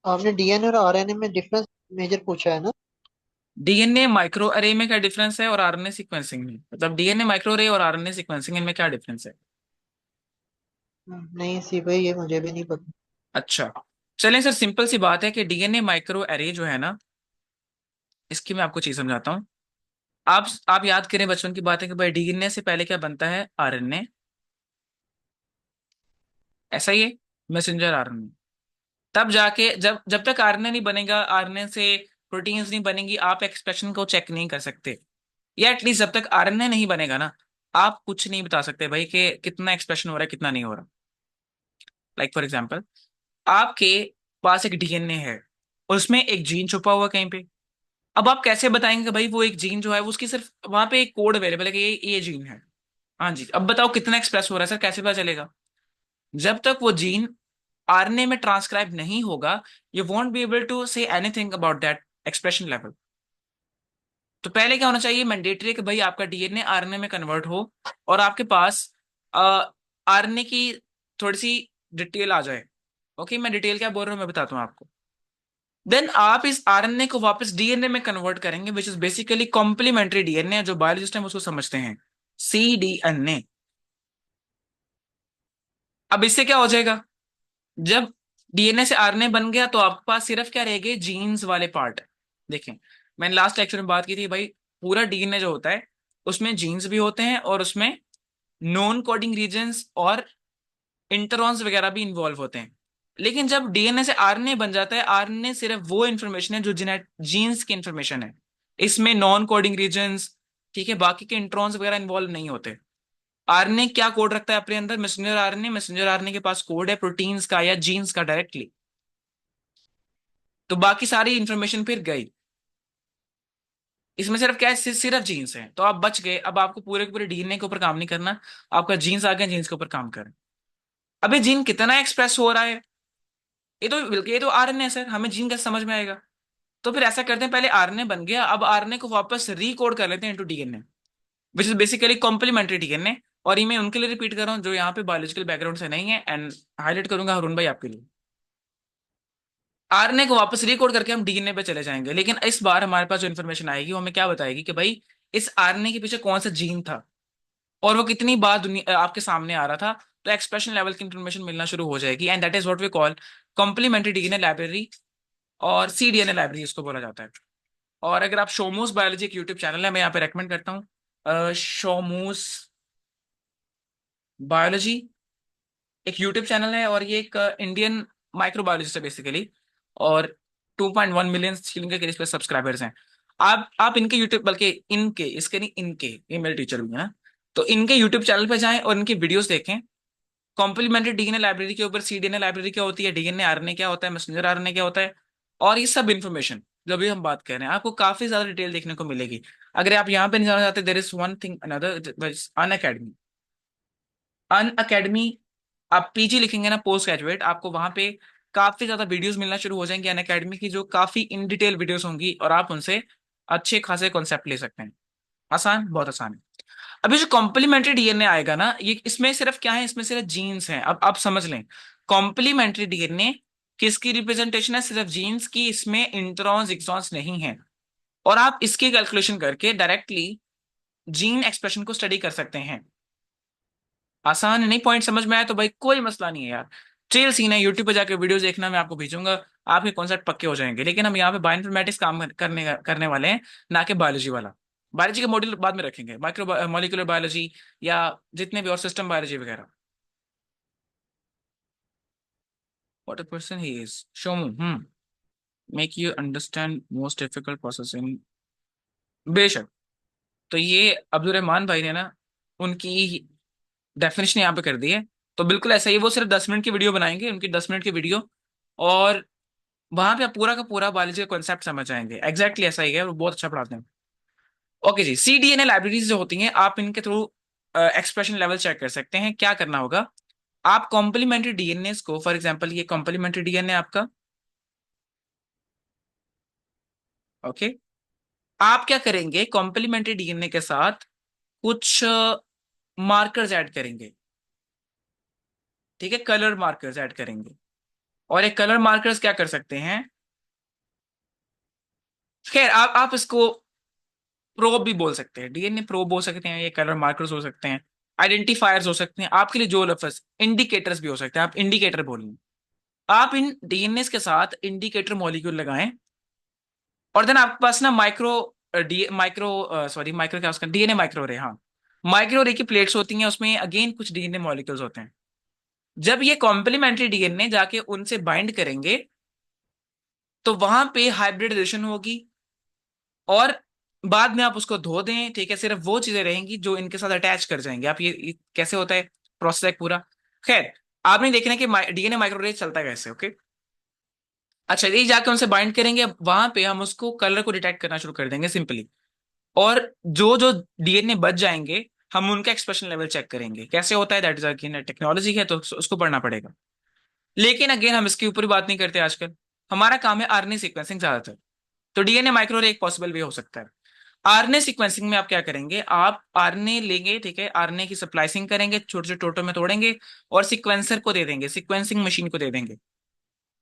आपने डीएनए और आरएनए में डिफरेंस मेजर पूछा है ना? डीएनए माइक्रो अरे में क्या डिफरेंस है और आरएनए सीक्वेंसिंग में, मतलब डीएनए माइक्रो अरे और आरएनए सीक्वेंसिंग इनमें क्या डिफरेंस है? नहीं सी भाई, ये मुझे भी नहीं पता। अच्छा, चलें सर, सिंपल सी बात है कि डीएनए माइक्रो अरे जो है ना, इसकी मैं आपको चीज समझाता हूँ। आप याद करें बचपन की बात है कि भाई डीएनए से पहले क्या बनता है? आरएनए, ऐसा ही है, मैसेंजर आरएनए। तब जाके जब जब तक आरएनए नहीं बनेगा, आरएनए से प्रोटीन्स नहीं बनेंगी, आप एक्सप्रेशन को चेक नहीं कर सकते। या एटलीस्ट जब तक आरएनए नहीं बनेगा ना, आप कुछ नहीं बता सकते भाई कि कितना एक्सप्रेशन हो रहा है कितना नहीं हो रहा। लाइक फॉर एग्जाम्पल, आपके पास एक डीएनए है, उसमें एक जीन छुपा हुआ है कहीं पे। अब आप कैसे बताएंगे कि भाई वो एक जीन जो है उसकी सिर्फ वहां पे एक कोड अवेलेबल है कि ये जीन है। हाँ जी, अब बताओ कितना एक्सप्रेस हो रहा है सर, कैसे पता चलेगा? जब तक वो जीन आरएनए में ट्रांसक्राइब नहीं होगा, you won't be able to say anything about that expression level. तो पहले क्या होना चाहिए? मैंडेटरी है कि भाई आपका डीएनए आरएनए में कन्वर्ट हो, और आपके पास आरएनए की थोड़ी सी डिटेल आ जाए। ओके, मैं डिटेल क्या बोल रहा हूँ मैं बताता हूँ आपको। देन आप इस आरएनए को वापस डीएनए में कन्वर्ट करेंगे, which is basically complementary DNA, जो बायोलॉजिस्ट हम उसको समझते हैं सीडीएनए। अब इससे क्या हो जाएगा? जब डीएनए से आरएनए बन गया तो आपके पास सिर्फ क्या रह गए? जीन्स वाले पार्ट। देखें, मैंने लास्ट लेक्चर में बात की थी भाई, पूरा डीएनए जो होता है उसमें जीन्स भी होते हैं और उसमें नॉन कोडिंग रीजन्स और इंटरॉन्स वगैरह भी इन्वॉल्व होते हैं। लेकिन जब डीएनए से आरएनए बन जाता है, आरएनए सिर्फ वो इन्फॉर्मेशन है जो जेनेट जीन्स की इन्फॉर्मेशन है, इसमें नॉन कोडिंग रीजन्स, ठीक है, बाकी के इंट्रॉन्स वगैरह इन्वॉल्व नहीं होते। आरएनए क्या कोड रखता है अपने अंदर? मैसेंजर आरएनए, मैसेंजर आरएनए के पास कोड है प्रोटीन्स का या जीन्स का डायरेक्टली। तो बाकी सारी इंफॉर्मेशन फिर गई, इसमें सिर्फ क्या है? सिर्फ जीन्स है, तो आप बच गए। अब आपको पूरे के पूरे डीएनए के ऊपर काम नहीं करना, आपका जीन्स आ गया, जीन्स के ऊपर काम करें। अभी जीन कितना एक्सप्रेस हो रहा है, ये तो आरएनए है सर, हमें जीन कैसे समझ में आएगा? तो फिर ऐसा करते हैं, पहले आरएनए बन गया, अब आरएनए को वापस रीकोड कर लेते हैं into DNA, which is basically complementary DNA. और ये मैं उनके लिए रिपीट कर रहा हूँ जो यहाँ पे बायोलॉजिकल बैकग्राउंड से नहीं है, एंड हाईलाइट करूंगा हरुण भाई आपके लिए। आरएनए को वापस रिकोड करके हम डीएनए पे चले जाएंगे, लेकिन इस बार हमारे पास जो इन्फॉर्मेशन आएगी वो हमें क्या बताएगी कि भाई इस आरएनए के पीछे कौन सा जीन था और वो कितनी बार दुनिया आपके सामने आ रहा था। तो एक्सप्रेशन लेवल की इंफॉर्मेशन मिलना शुरू हो जाएगी, and that is what we call complementary DNA library, और सीडीएनए लाइब्रेरी इसको बोला जाता है। और अगर आप शोमूस बायोलॉजी एक यूट्यूब चैनल है, मैं यहाँ पे रेकमेंड करता हूँ शोमूस बायोलॉजी एक यूट्यूब चैनल है, और ये एक इंडियन माइक्रोबायोलॉजिस्ट है बेसिकली, और 2.1 मिलियन के करीब पे सब्सक्राइबर्स हैं। आप इनके यूट्यूब, बल्कि इनके, इसके नहीं इनके, ये मेरे टीचर भी है ना, तो इनके यूट्यूब चैनल पे जाएं और इनकी वीडियोस देखें। कॉम्प्लीमेंट्री डीएनए लाइब्रेरी के ऊपर सीडीएनए लाइब्रेरी क्या होती है, डीएनए आरएनए क्या होता है, मैसेंजर आरएनए क्या होता है, और ये सब इन्फॉर्मेशन जो भी हम बात कर रहे हैं आपको काफी ज्यादा डिटेल देखने को मिलेगी। अगर आप यहाँ पे नहीं जाना चाहते, there is one thing another, Unacademy. Unacademy, आप पीजी लिखेंगे ना, पोस्ट ग्रेजुएट, आपको वहां पे काफी ज्यादा वीडियोस मिलना शुरू हो जाएंगे अन अकेडमी की, जो काफी इन डिटेल वीडियोस होंगी और आप उनसे अच्छे खासे कॉन्सेप्ट ले सकते हैं। आसान, बहुत आसान है। अभी जो कॉम्प्लीमेंट्री डीएनए आएगा ना, ये इसमें सिर्फ क्या है, इसमें सिर्फ जीन्स हैं। अब आप समझ लें, कॉम्प्लीमेंट्री डीएनए किसकी रिप्रेजेंटेशन है, सिर्फ जीन्स की, इसमें इंट्रॉन्स एक्सॉन्स नहीं है। और आप इसकी कैलकुलेशन करके डायरेक्टली जीन एक्सप्रेशन को स्टडी कर सकते हैं। आसान है, नहीं पॉइंट समझ में आया तो भाई कोई मसला नहीं है यार, चिल सीन है, यूट्यूब पे जाके वीडियोस देखना, मैं आपको भेजूंगा, आपके कॉन्सेप्ट पक्के हो जाएंगे। लेकिन हम यहाँ पे बायोइन्फॉर्मेटिक्स काम करने वाले हैं, ना कि बायोलॉजी वाला। बायोलॉजी के मॉड्यूल बाद में रखेंगे, माइक्रो मॉलिक्यूलर बायोलॉजी या जितने भी और सिस्टम बायोलॉजी वगैरह। What a person he is, Shomu, make you understand most difficult process in, बेशक। तो ये अब्दुल रहमान भाई ने ना उनकी डेफिनेशन यहाँ पे कर दी है। तो बिल्कुल ऐसा ही है, वो सिर्फ 10 मिनट की वीडियो बनाएंगे, उनकी 10 मिनट की वीडियो, और वहां पे आप पूरा का पूरा बायोलॉजी का कॉन्सेप्ट समझ जाएंगे। एग्जैक्टली ऐसा ही है, वो बहुत अच्छा पढ़ाते हैं। ओके जी, सीडीएनए लाइब्रेरीज जो होती हैं, आप इनके थ्रू एक्सप्रेशन लेवल चेक कर सकते हैं। क्या करना होगा, आप कॉम्प्लीमेंट्री डीएनए को, फॉर एग्जांपल ये कॉम्प्लीमेंट्री डीएनए आपका, ओके, आप क्या करेंगे, कॉम्प्लीमेंट्री डीएनए के साथ कुछ मार्कर्स ऐड करेंगे, ठीक है, कलर मार्कर्स ऐड करेंगे। और एक कलर मार्कर्स क्या कर सकते हैं, खैर आप इसको प्रोब भी बोल सकते हैं, डीएनए प्रोब बोल सकते हैं, ये कलर मार्कर्स हो सकते हैं, आइडेंटिफायर्स हो सकते हैं, आपके लिए जो लफ्ज, इंडिकेटर्स भी हो सकते हैं, आप इंडिकेटर बोलेंगे। आप इन डीएनए के साथ इंडिकेटर मॉलिक्यूल लगाएं, और देन आपके पास ना micro D micro sorry micro क्या उसका, डीएनए माइक्रो रे, हाँ, माइक्रो रे की प्लेट्स होती हैं, उसमें अगेन कुछ डीएनए मॉलिक्यूल्स होते हैं। जब ये कॉम्प्लीमेंट्री डीएनए जाके उनसे बाइंड करेंगे, तो वहां पे हाइब्रिडाइजेशन होगी, और बाद में आप उसको धो दें, ठीक है, सिर्फ वो चीजें रहेंगी जो इनके साथ अटैच कर जाएंगे। आप ये कैसे होता है प्रोसेस है पूरा, खैर आपने देखना कि डीएनए माइक्रोरेज चलता है कैसे, ओके। अच्छा, ये जाके उनसे बाइंड करेंगे, वहां पे हम उसको कलर को डिटेक्ट करना शुरू कर देंगे सिंपली, और जो जो डीएनए बच जाएंगे, हम उनका एक्सप्रेशन लेवल चेक करेंगे कैसे होता है। दैट इज अगेन टेक्नोलॉजी है, तो उसको पढ़ना पड़ेगा। लेकिन अगेन हम इसके ऊपर भी बात नहीं करते आजकल, हमारा काम है आरएनए सीक्वेंसिंग ज्यादातर। तो डीएनए माइक्रोरे एक पॉसिबल वे हो सकता है। आरएनए सीक्वेंसिंग में आप क्या करेंगे, आप आरएनए लेंगे, ठीक है, आरएनए की स्प्लाइसिंग करेंगे, छोटे छोटे टोटो में तोड़ेंगे, और सीक्वेंसर को दे देंगे, सीक्वेंसिंग मशीन को दे देंगे,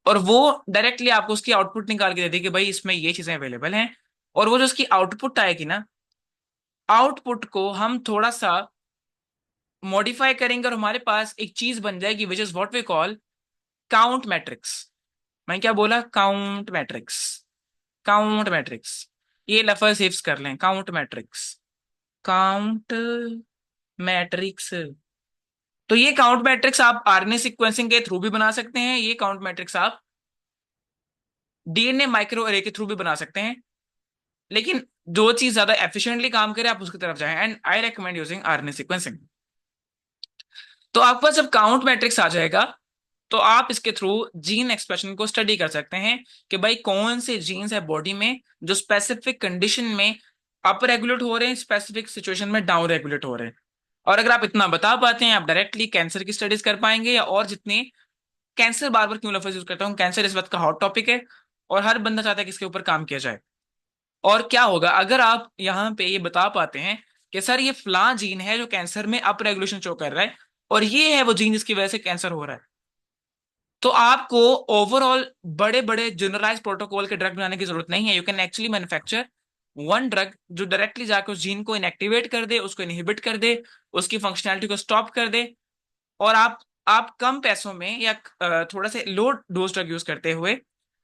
और वो डायरेक्टली आपको उसकी आउटपुट निकाल के दे देगी, भाई इसमें ये चीजें अवेलेबल हैं। और वो जो उसकी आउटपुट आएगी ना, आउटपुट को हम थोड़ा सा मॉडिफाई करेंगे, और हमारे पास एक चीज बन जाएगी which is what we call count matrix. मैं क्या बोला, काउंट मैट्रिक्स, काउंट मैट्रिक्स, ये लफ्ज हिफ्स कर लें, काउंट मैट्रिक्स, काउंट मैट्रिक्स। तो ये काउंट मैट्रिक्स आप आरएनए सीक्वेंसिंग के थ्रू भी बना सकते हैं, ये काउंट मैट्रिक्स आप डीएनए माइक्रो अरे के थ्रू भी बना सकते हैं। लेकिन जो चीज ज्यादा एफिशिएंटली काम करे आप उसकी तरफ जाएं, and I recommend using RNA sequencing. तो आपके पास जब काउंट मैट्रिक्स आ जाएगा, तो आप इसके थ्रू जीन एक्सप्रेशन को स्टडी कर सकते हैं कि भाई कौन से जीन्स है बॉडी में जो स्पेसिफिक कंडीशन में अप रेगुलेट हो रहे हैं, स्पेसिफिक सिचुएशन में डाउन रेगुलेट हो रहे हैं। और अगर आप इतना बता पाते हैं, आप डायरेक्टली कैंसर की स्टडीज कर पाएंगे, या और जितने, कैंसर बार बार क्यों लफ्ज यूज करता हूँ, कैंसर इस वक्त का हॉट टॉपिक है, और हर बंदा चाहता है कि इसके ऊपर काम किया जाए। और क्या होगा अगर आप यहाँ पे ये बता पाते हैं कि सर ये फलां जीन है जो कैंसर में अप रेगुलेशन शो कर रहा है, और ये है वो जीन जिसकी वजह से कैंसर हो रहा है। तो आपको ओवरऑल बड़े बड़े जनरलाइज प्रोटोकॉल के ड्रग बनाने की जरूरत नहीं है। You can actually manufacture one drug जो डायरेक्टली जाकर उस जीन को इनएक्टिवेट कर दे, उसको इनहिबिट कर दे, उसकी फंक्शनैलिटी को स्टॉप कर दे। और आप कम पैसों में या थोड़ा से लो डोज ड्रग यूज करते हुए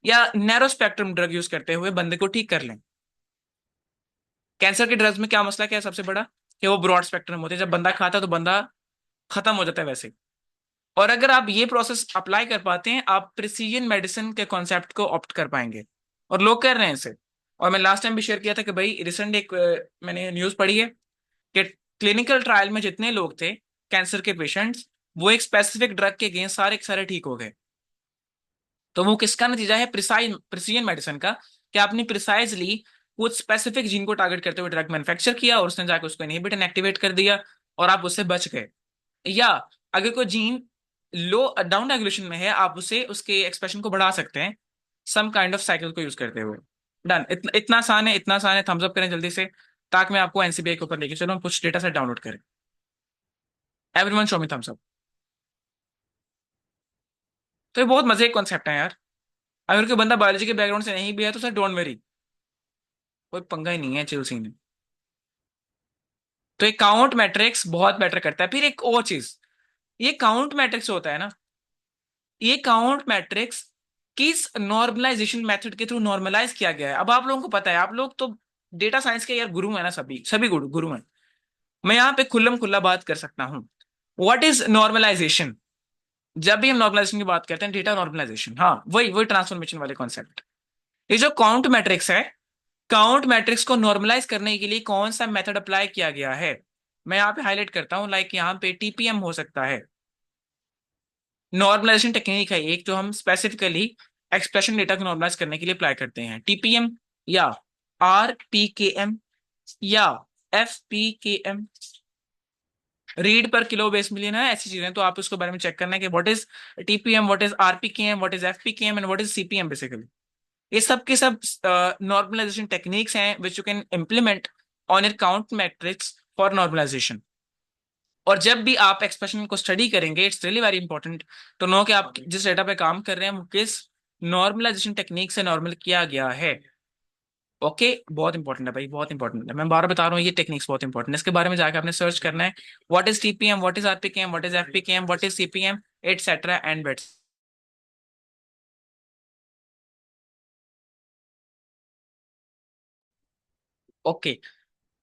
या नैरो स्पेक्ट्रम ड्रग यूज करते हुए बंदे को ठीक कर लें। कैंसर के ड्रग्स में क्या मसला क्या है सबसे बड़ा, कि वो ब्रॉड स्पेक्ट्रम होते हैं, जब बंदा खाता है तो बंदा खत्म हो जाता है वैसे। और अगर आप ये प्रोसेस अप्लाई कर पाते हैं, आप प्रिसीजन मेडिसिन के कॉन्सेप्ट को ऑप्ट कर पाएंगे, और लोग कर रहे हैं इसे। और मैं लास्ट टाइम भी शेयर किया था कि भाई रिसेंट एक मैंने न्यूज पढ़ी है कि क्लिनिकल ट्रायल में जितने लोग थे कैंसर के पेशेंट्स, वो एक स्पेसिफिक ड्रग के अगेंस्ट सारे के सारे ठीक हो गए। तो वो किसका नतीजा है, प्रिसीजन मेडिसिन का, कि आपने प्रिसाइजली कुछ स्पेसिफिक जीन को टारगेट करते हुए ड्रग मैन्युफैक्चर किया और उसने जाकर उसको इनहिबिट एंड एक्टिवेट कर दिया, और आप उससे बच गए। या अगर कोई जीन लो डाउन रेगुलेशन में है, आप उसे उसके एक्सप्रेशन को बढ़ा सकते हैं सम काइंड ऑफ साइकिल को यूज करते हुए। डन। इतना आसान है, इतना आसान है। थम्स अप करें जल्दी से, ताकि मैं आपको एनसीबीआई के ऊपर लेके चलूं, हम कुछ डेटा सेट डाउनलोड करें। Everyone show me thumbs up. तो ये बहुत मजे का कॉन्सेप्ट है यार। अगर कोई बंदा बायोलॉजी के बैकग्राउंड से नहीं भी है तो सर डोंट वेरी, कोई पंगा ही नहीं है, चिल सीन है। तो ये काउंट मैट्रिक्स बहुत बेटर करता है। फिर एक और चीज, ये काउंट मैट्रिक्स होता है ना, ये काउंट मैट्रिक्स किस नॉर्मलाइजेशन मेथड के थ्रू नॉर्मलाइज किया गया है। अब आप लोगों को पता है, आप लोग तो डेटा साइंस के यार गुरु है ना, सभी सभी गुरु गुरु हैं। मैं यहाँ पे खुल्लम खुल्ला बात कर सकता हूँ। What is normalisation? जब भी हम नॉर्मलाइजेशन की बात करते हैं, डेटा नॉर्मलाइजेशन, हाँ वही वही ट्रांसफॉर्मेशन वाले कॉन्सेप्ट। ये जो काउंट मैट्रिक्स है, काउंट मैट्रिक्स को नॉर्मलाइज करने के लिए कौन सा मेथड अप्लाई किया गया है, मैं यहाँ पे हाईलाइट करता हूँ। लाइक यहाँ पे टीपीएम हो सकता है, नॉर्मलाइजेशन टेक्निक है एक, जो हम स्पेसिफिकली एक्सप्रेशन डेटा को नॉर्मलाइज करने के लिए अप्लाई करते हैं। टीपीएम या आरपीकेएम या एफपीकेएम, रीड पर किलो बेस मिलियन है, ऐसी चीजें। तो आप उसके बारे में चेक करना है कि what is TPM, what is RPKM, what is FPKM and what is CPM basically. ये सब के सब नॉर्मलाइजेशन टेक्निक्स हैं which you can implement on your count matrix for normalization. और जब भी आप एक्सप्रेशन को स्टडी करेंगे, it's really very important to know कि आप जिस डेटा पे काम कर रहे हैं वो किस नॉर्मलाइजेशन टेक्निक से नॉर्मल किया गया है। ओके, बहुत इंपॉर्टेंट है भाई, बहुत इंपॉर्टेंट है। मैं बार बता रहा हूँ, ये टेक्निक्स बहुत इंपॉर्टेंट है। इसके बारे में जाकर आपने सर्च करना है, what is TPM, what is RPKM, what is FPKM, what is CPM, etcetera and bets. Okay,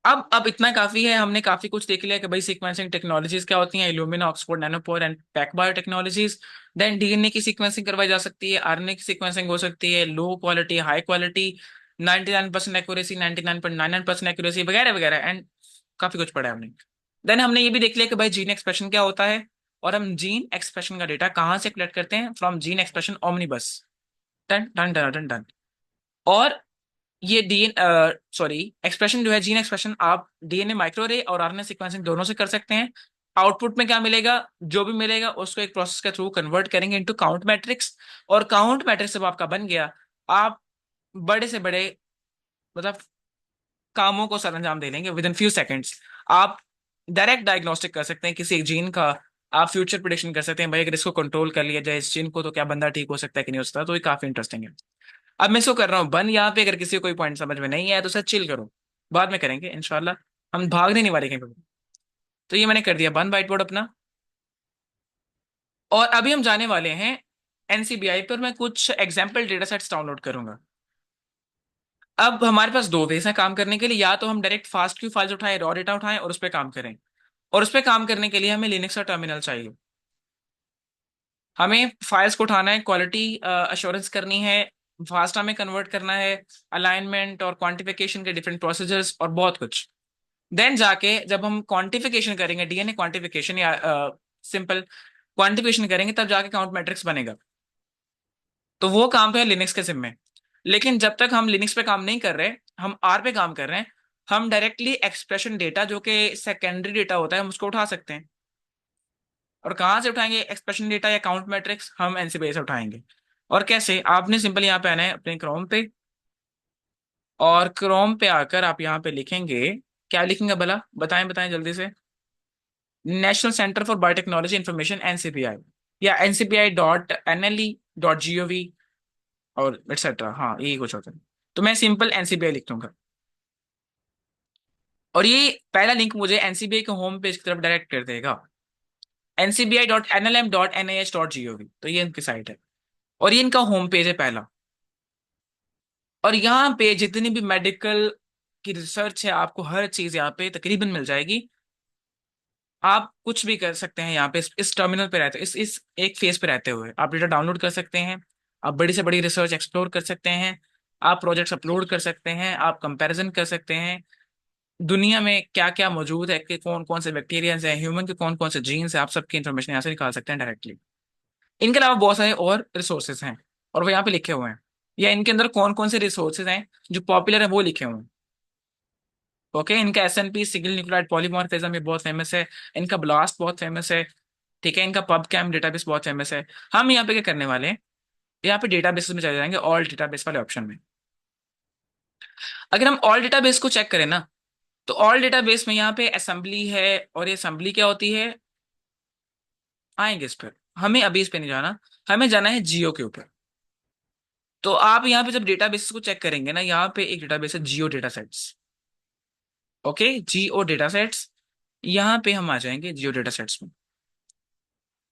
अब इतना काफी है, हमने काफी कुछ देख लिया कि भाई सीक्वेंसिंग टेक्नोलॉजीज क्या होती हैं, Illumina, Oxford Nanopore and PacBio technologies. Then DNA की सीक्वेंसिंग करवाई जा सकती है, आरएनए की सीक्वेंसिंग हो सकती है, low quality, high quality, 99% accuracy, 99.99% accuracy, वगैरह वगैरह, एंड काफी कुछ पढ़ा है हमने। देन हमने ये भी देख लिया कि भाई जीन एक्सप्रेशन क्या होता है, और हम जीन एक्सप्रेशन का डेटा कहाँ से कलेक्ट करते हैं, from gene expression omnibus. Done done done done done. और ये डीएन सॉरी एक्सप्रेशन जो है, जीन एक्सप्रेशन, आप डीएनए माइक्रोरे और आरएनए सीक्वेंसिंग दोनों से कर सकते हैं। आउटपुट में क्या मिलेगा, जो भी मिलेगा उसको एक प्रोसेस के थ्रू कन्वर्ट करेंगे इनटू काउंट मैट्रिक्स। और काउंट मैट्रिक्स जब आपका बन गया, आप बड़े से बड़े मतलब कामों को सर अंजाम दे लेंगे विद इन फ्यू सेकेंड्स। आप डायरेक्ट डायग्नोस्टिक कर सकते हैं किसी एक जीन का, आप फ्यूचर प्रिडिक्शन कर सकते हैं भाई अगर इसको कंट्रोल कर लिया जाए इस जीन को, तो क्या बंदा ठीक हो सकता है कि नहीं हो सकता। तो ये काफी इंटरेस्टिंग है। अब मैं इसको कर रहा हूँ बंद यहाँ पे, अगर किसी को कोई पॉइंट समझ में नहीं आया तो सर चिल करो, बाद में करेंगे इंशाल्लाह। हम भागने नहीं वाले कहीं पे। तो ये मैंने कर दिया बंद व्हाइट बोर्ड अपना, और अभी हम जाने वाले हैं एनसीबीआई पर। मैं कुछ एग्जाम्पल डेटा सेट्स डाउनलोड करूंगा। अब हमारे पास दो वेज हैं काम करने के लिए, या तो हम डायरेक्ट फास्ट क्यू फाइल्स उठाएं, रॉ डेटा उठाएं और उस पर काम करें। और उस पर काम करने के लिए हमें लिनक्स का टर्मिनल चाहिए। हमें फाइल्स को उठाना है, क्वालिटी अश्योरेंस करनी है, फास्टा में कन्वर्ट करना है, अलाइनमेंट और क्वांटिफिकेशन के डिफरेंट प्रोसीजर्स और बहुत कुछ। देन जाके जब हम क्वांटिफिकेशन करेंगे, डीएनए क्वांटिफिकेशन या सिंपल क्वांटिफिकेशन करेंगे, तब जाके काउंट मैट्रिक्स बनेगा। तो वो काम तो है लिनक्स के जिम्मे। लेकिन जब तक हम लिनक्स पे काम नहीं कर रहे, हम आर पे काम कर रहे हैं, हम डायरेक्टली एक्सप्रेशन डेटा जो कि सेकेंडरी डेटा होता है, हम उसको उठा सकते हैं। और कहाँ से उठाएंगे एक्सप्रेशन डेटा या काउंट मैट्रिक्स, हम एनसीबीआई से उठाएंगे। और कैसे, आपने सिंपल यहाँ पे आना है अपने क्रोम पे, और क्रोम पे आकर आप यहाँ पे लिखेंगे क्या लिखेंगे भला, बताएं बताएं जल्दी से। National centre for biotechnology information, NCPI, या ncpi.nle.gov और एटसेट्रा, हाँ यही कुछ होता है। तो मैं सिंपल एनसीबीआई लिख दूंगा, और ये पहला लिंक मुझे एनसीबीआई के होम पेज की तरफ डायरेक्ट कर देगा, ncbi.nlm.nih.gov। तो ये इनकी साइट है, और ये इनका होम पेज है पहला। और यहाँ पे जितनी भी मेडिकल की रिसर्च है, आपको हर चीज यहाँ पे तकरीबन मिल जाएगी। आप कुछ भी कर सकते हैं यहाँ पे, इस टर्मिनल पे रहते, इस एक फेज पे रहते हुए आप डेटा डाउनलोड कर सकते हैं, आप बड़ी से बड़ी रिसर्च एक्सप्लोर कर सकते हैं, आप प्रोजेक्ट्स अपलोड कर सकते हैं, आप कंपैरिजन कर सकते हैं दुनिया में क्या क्या मौजूद है, कि कौन कौन से बैक्टीरियंस हैं, ह्यूमन के कौन कौन से जीन्स हैं, आप सबकी इन्फॉर्मेशन यहाँ से निकाल सकते हैं डायरेक्टली। इनके अलावा बहुत सारे और रिसोर्सेज हैं, और वो यहाँ पे लिखे हुए हैं, या इनके अंदर कौन कौन से रिसोर्सेज हैं जो पॉपुलर है वो लिखे हुए हैं। ओके, इनका एसएनपी सिंगल न्यूक्लियोटाइड पॉलीमॉर्फिज्म ये बहुत फेमस है, इनका ब्लास्ट बहुत फेमस है, ठीक है, इनका पब कैम डेटाबेस बहुत फेमस है। हम यहाँ पे क्या करने वाले हैं, यहाँ पे डेटाबेस में चले जाएंगे, ऑल डेटाबेस वाले ऑप्शन में। अगर हम ऑल डेटाबेस को चेक करें ना, तो ऑल डेटाबेस में यहाँ पे असेंबली है, और ये असेंबली क्या होती है, आएंगे इस पर। हमें अभी इस पे नहीं जाना, हमें जाना है जियो के ऊपर। तो आप यहाँ पे जब डेटाबेस को चेक करेंगे ना, यहाँ पे एक डेटाबेस है जियो डेटा सेट्स। ओके, जियो डेटा सेट्स, यहाँ पे हम आ जाएंगे जियो डेटा सेट्स में।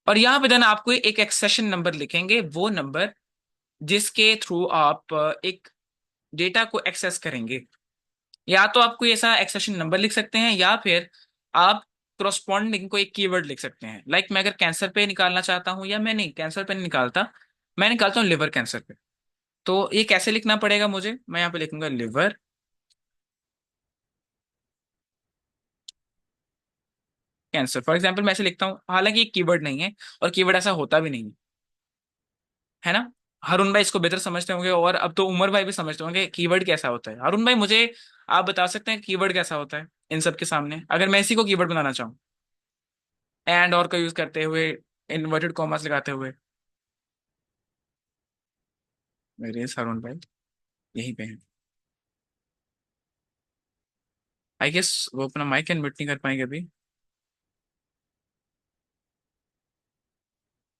और यहाँ पे देन आपको एक एक्सेशन नंबर लिखेंगे, वो नंबर जिसके थ्रू आप एक डेटा को एक्सेस करेंगे। या तो आप कोई ऐसा एक्सेशन नंबर लिख सकते हैं, या फिर आप क्रॉसपॉन्डिंग को एक कीवर्ड लिख सकते हैं। लाइक मैं अगर कैंसर पे निकालना चाहता हूँ, या मैं नहीं कैंसर पे नहीं निकालता, मैं निकालता हूँ लिवर कैंसर पे। तो ये कैसे लिखना पड़ेगा मुझे, मैं यहाँ पे लिखूंगा लिवर कैंसर फॉर एग्जाम्पल, मैं ऐसे लिखता हूँ, हालांकि ये कीवर्ड नहीं है, और कीवर्ड ऐसा होता भी नहीं है, है ना। हारून भाई इसको बेहतर समझते होंगे, और अब तो उमर भाई भी समझते होंगे कीवर्ड कैसा होता है। हारून भाई मुझे आप बता सकते हैं कीवर्ड कैसा होता है इन सब के सामने, अगर मैं इसी को कीवर्ड बनाना चाहूँ, एंड और का यूज करते हुए, इन्वर्टेड कॉमर्स लगाते हुए। मेरे हारून भाई यहीं पे हैं, आई गेस वो अपना माइक अनम्यूट नहीं कर पाएंगे अभी।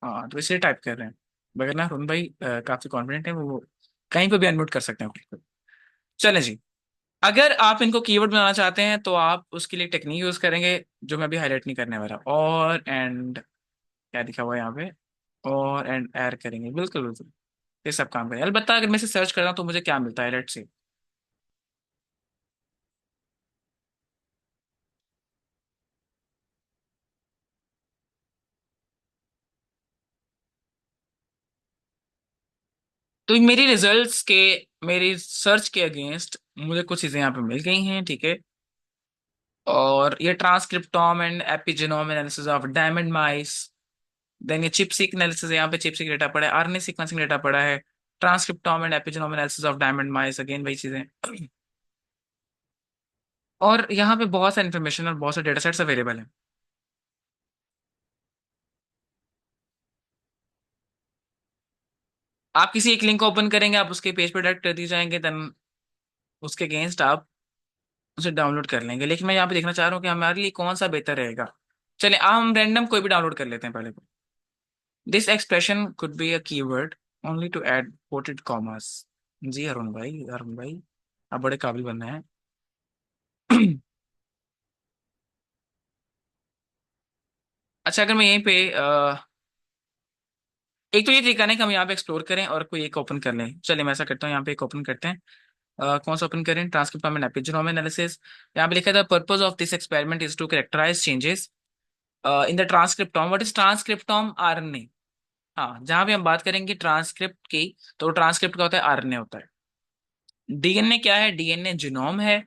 हाँ, तो इसलिए टाइप कर रहे हैं, बगैर ना हारून भाई काफी कॉन्फिडेंट है, वो कहीं पे भी अनम्यूट कर सकते हैं खुद को। चलें जी, अगर आप इनको कीवर्ड बनाना चाहते हैं, तो आप उसके लिए टेक्निक यूज करेंगे, जो मैं अभी हाईलाइट नहीं करने वाला। और एंड क्या दिखा हुआ है यहाँ पे, और एंड एर करेंगे, बिल्कुल बिल्कुल, ये सब काम करेंगे। अलबत्ता अगर मैं इसे सर्च कर रहा हूँ तो मुझे क्या मिलता है, लेट्स सी। तो मेरी रिजल्ट्स के, मेरी सर्च के अगेंस्ट मुझे कुछ चीजें यहाँ पे मिल गई हैं, ठीक है। और ये transcriptome and epigenome analysis of diamond mice, then ये चिपसीक एनालिसिस, यहाँ पे चिपसीक डेटा पड़ा है, आरएनए सीक्वेंसिंग डेटा पड़ा है, transcriptome and epigenome analysis of diamond mice, again वही चीजें। और यहाँ पे बहुत सारी इन्फॉर्मेशन और बहुत सारे डेटा सेट्स अवेलेबल हैं। आप किसी एक लिंक को ओपन करेंगे, आप उसके पेज पे डायरेक्ट कर दिए जाएंगे, देन उसके अगेंस्ट आप उसे डाउनलोड कर लेंगे। लेकिन मैं यहाँ पे देखना चाह रहा हूँ कि हमारे लिए कौन सा बेहतर रहेगा। चलिए हम रैंडम कोई भी डाउनलोड कर लेते हैं पहले। This expression could be a keyword only to add coated commerce. जी अरुण भाई, अरुण भाई आप बड़े काबिल बंदे हैं। अच्छा, अगर मैं यहीं पे एक तो ये तरीका नहीं कि हम यहाँ पे एक्सप्लोर करें और कोई एक ओपन कर लें। चलिए मैं ऐसा करता हूँ, यहाँ पे एक ओपन करते हैं। कौन सा ओपन करें, ट्रांसक्रिप्टोम एंड एपिजेनोम एनालिसिस। यहाँ पे लिखा था purpose of this experiment is to characterise changes in the transcriptome. What is transcriptome, RNA. हाँ, जहां भी हम बात करेंगे ट्रांसक्रिप्ट की, तो ट्रांसक्रिप्ट का होता है आरएनए होता है। डीएनए क्या है, डीएनए जीनोम है।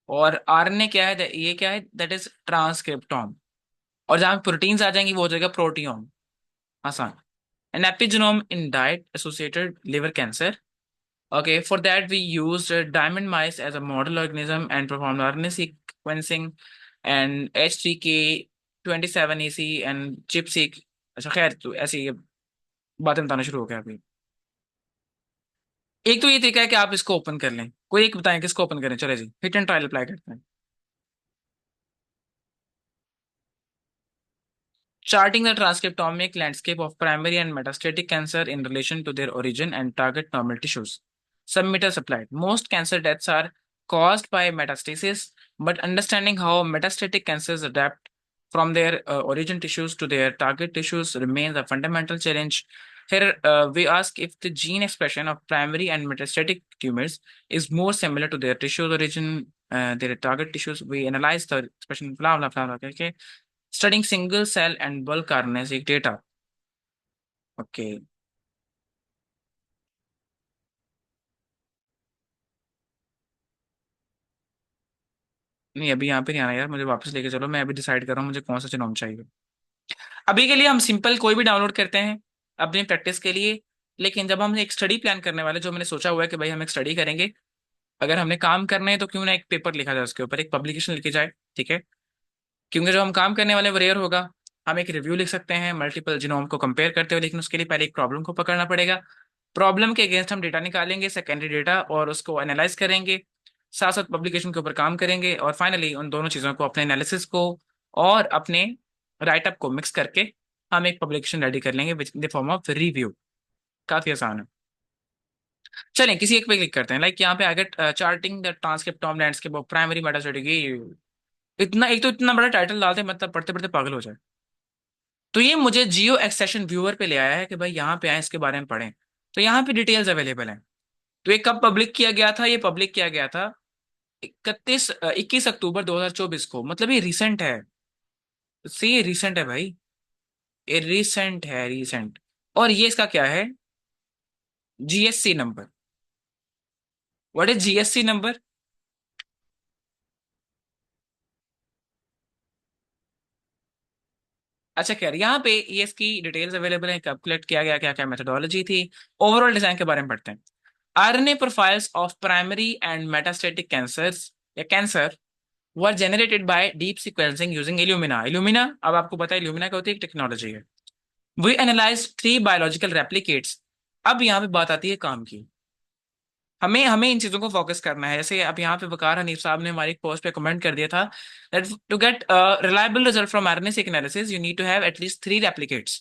और आरएनए क्या है, ये क्या है, दैट इज ट्रांसक्रिप्टोम। और जहां प्रोटीन्स आ जाएंगी वो हो जाएगा प्रोटियोम, आसान। An epigenome in diet associated liver cancer. Okay, for that we used diamond mice as a model organism and performed RNA sequencing and H3K27AC and ChIP-seq। अच्छा खैर, तो ऐसी ये बातें बताना शुरू हो गया अभी। एक तो ये तरीका है कि आप इसको ओपन कर लें, कोई एक बताएं किसको ओपन करें, चले जी हिट एंड ट्रायल अप्लाई करते हैं। Charting the transcriptomic landscape of primary and metastatic cancer in relation to their origin and target normal tissues. Submitters applied. Most cancer deaths are caused by metastasis, but understanding how metastatic cancers adapt from their origin tissues to their target tissues remains a fundamental challenge. Here, we ask if the gene expression of primary and metastatic tumors is more similar to their tissue origin, their target tissues. We analyze the expression, blah, blah, blah, blah. Okay. Studying single cell and bulk RNA-seq data. Okay. नहीं अभी यहाँ पे नहीं आना यार, मुझे वापस लेके चलो, मैं अभी डिसाइड कर रहा हूँ मुझे कौन सा जिनोम चाहिए। अभी के लिए हम सिंपल कोई भी डाउनलोड करते हैं अपनी प्रैक्टिस के लिए। लेकिन जब हम एक स्टडी प्लान करने वाले, जो मैंने सोचा हुआ है कि भाई हम एक स्टडी करेंगे, अगर हमने काम करना है तो क्यों ना एक पेपर लिखा जाए उसके ऊपर, एक पब्लिकेशन लिखी जाए, ठीक है। क्योंकि जो हम काम करने वाले वो रेयर होगा। हम एक रिव्यू लिख सकते हैं मल्टीपल जिनोम को कंपेयर करते हुए, लेकिन उसके लिए पहले एक प्रॉब्लम को पकड़ना पड़ेगा। प्रॉब्लम के अगेंस्ट हम डेटा निकालेंगे, सेकेंडरी डेटा, और उसको एनालाइज करेंगे, साथ साथ पब्लिकेशन के ऊपर काम करेंगे, और फाइनली उन दोनों चीज़ों को, अपने एनालिसिस को और अपने राइटअप को मिक्स करके हम एक पब्लिकेशन रेडी कर लेंगे which in the form of review. काफी आसान है। चलें किसी एक पे क्लिक करते हैं, लाइक यहाँ पे आगे charting the transcriptome landscape of primary metastatic. इतना एक तो इतना बड़ा टाइटल डालते हैं, मतलब पढ़ते पढ़ते पागल हो जाए। तो ये मुझे जियो एक्सेशन व्यूअर पे ले आया है कि भाई यहाँ पे आए इसके बारे में पढ़ें। तो यहाँ पे डिटेल्स अवेलेबल हैं। तो ये कब पब्लिक किया गया था? ये पब्लिक किया गया था 21 अक्टूबर 2024 को, मतलब ये रिसेंट है। सी ये रिसेंट है भाई, ये रिसेंट है, रिसेंट। और ये इसका क्या है? GSC number. What is GSC number? अच्छा खैर, यहाँ पे ये इसकी डिटेल्स अवेलेबल है, कब कलेक्ट किया गया, क्या क्या मेथोडोलॉजी थी। ओवरऑल डिजाइन के बारे में पढ़ते हैं। RNA profiles of primary and metastatic cancers या cancer were generated by deep sequencing using Illumina. Illumina, अब आपको पता है इल्यूमिना क्या होती है, एक टेक्नोलॉजी है। We analyse 3 biological replicates. अब यहाँ पे बात आती है काम की। हमें हमें इन चीजों को फोकस करना है। जैसे अब यहाँ पे वकार हनीफ साहब ने हमारी पोस्ट पे कमेंट कर दिया था that to get reliable result from RNA analysis you need to have at least 3 replicates.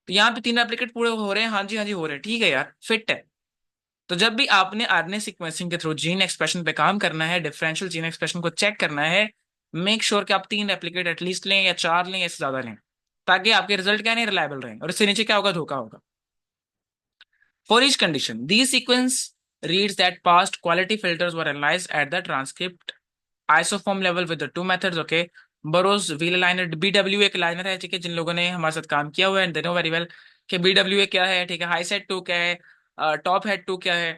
तो यहाँ पे 3 रेप्लिकेट पूरे हो रहे हैं, हाँ जी हो रहे हैं, ठीक है यार, फिट है। तो जब भी आपने आरएनए सीक्वेंसिंग के थ्रू जीन एक्सप्रेशन पे काम करना है, डिफरेंशियल जीन एक्सप्रेशन को चेक करना है, मेक श्योर कि आप 3 रेप्लिकेट एटलीस्ट लें, या 4 लें, या इससे ज्यादा लें, ताकि आपके रिजल्ट क्या नहीं, रिलायबल रहें। और इससे नीचे क्या होगा? धोखा होगा। For each condition, these sequence reads that past quality filters were analyzed at the transcript isoform level with the two methods. Okay, Burroughs wheel liner BW एक लाइनर है, ठीक है, जिन लोगों ने हमारे साथ काम किया हुआ है दे नो वेरी वेल कि BW क्या है, ठीक है। हाई सेट टू क्या है, टॉप हेड टू क्या है,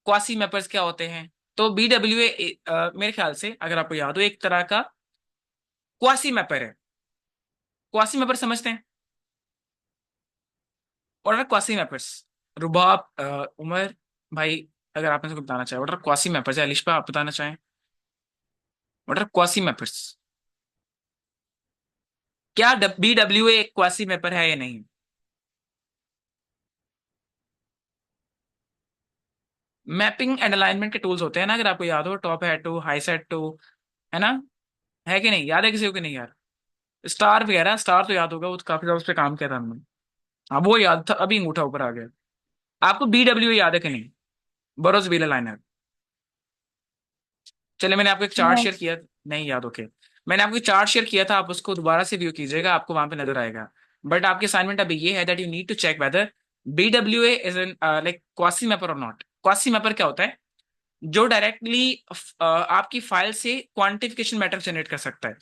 क्वासी मैपर्स क्या होते हैं। तो BW मेरे ख्याल से अगर आपको याद हो एक तरह का क्वासी मैपर है। क्वासी मैपर समझते हैं? और आर क्वासी मैपर्स? रुबाब, उमर भाई, अगर आपने को बताना चाहे व्हाट आर क्वासी मैपर्स, या अलिशा आप बताना चाहें व्हाट आर क्वासी मैपर्स? क्या BW एक क्वासी मैपर है या नहीं? मैपिंग एंड अलाइनमेंट के टूल्स होते हैं ना, अगर आपको याद हो, टॉप है टू, हाई सेट टू, है ना? है कि नहीं? याद है किसी को कि नहीं यार? स्टार वगैरह, स्टार तो याद होगा, वो तो काफी ज्यादा उस पर काम किया था हमने। हाँ वो याद था, अभी अंगूठा ऊपर आ गया। आपको BW याद है कि नहीं? बरोज व्हील लाइनर। चले मैंने आपको एक चार्ट नहीं। शेयर किया, नहीं याद? ओके। मैंने आपको चार्ट शेयर किया था, आप उसको दोबारा से व्यू कीजिएगा, आपको वहां पे नजर आएगा। बट आपकी असाइनमेंट अभी ये है that you need to check whether BWA is an like quasi mapper और नॉट। क्वासी मैपर क्या होता है? जो डायरेक्टली आपकी फाइल से क्वांटिफिकेशन मैट्रिक्स जनरेट कर सकता है।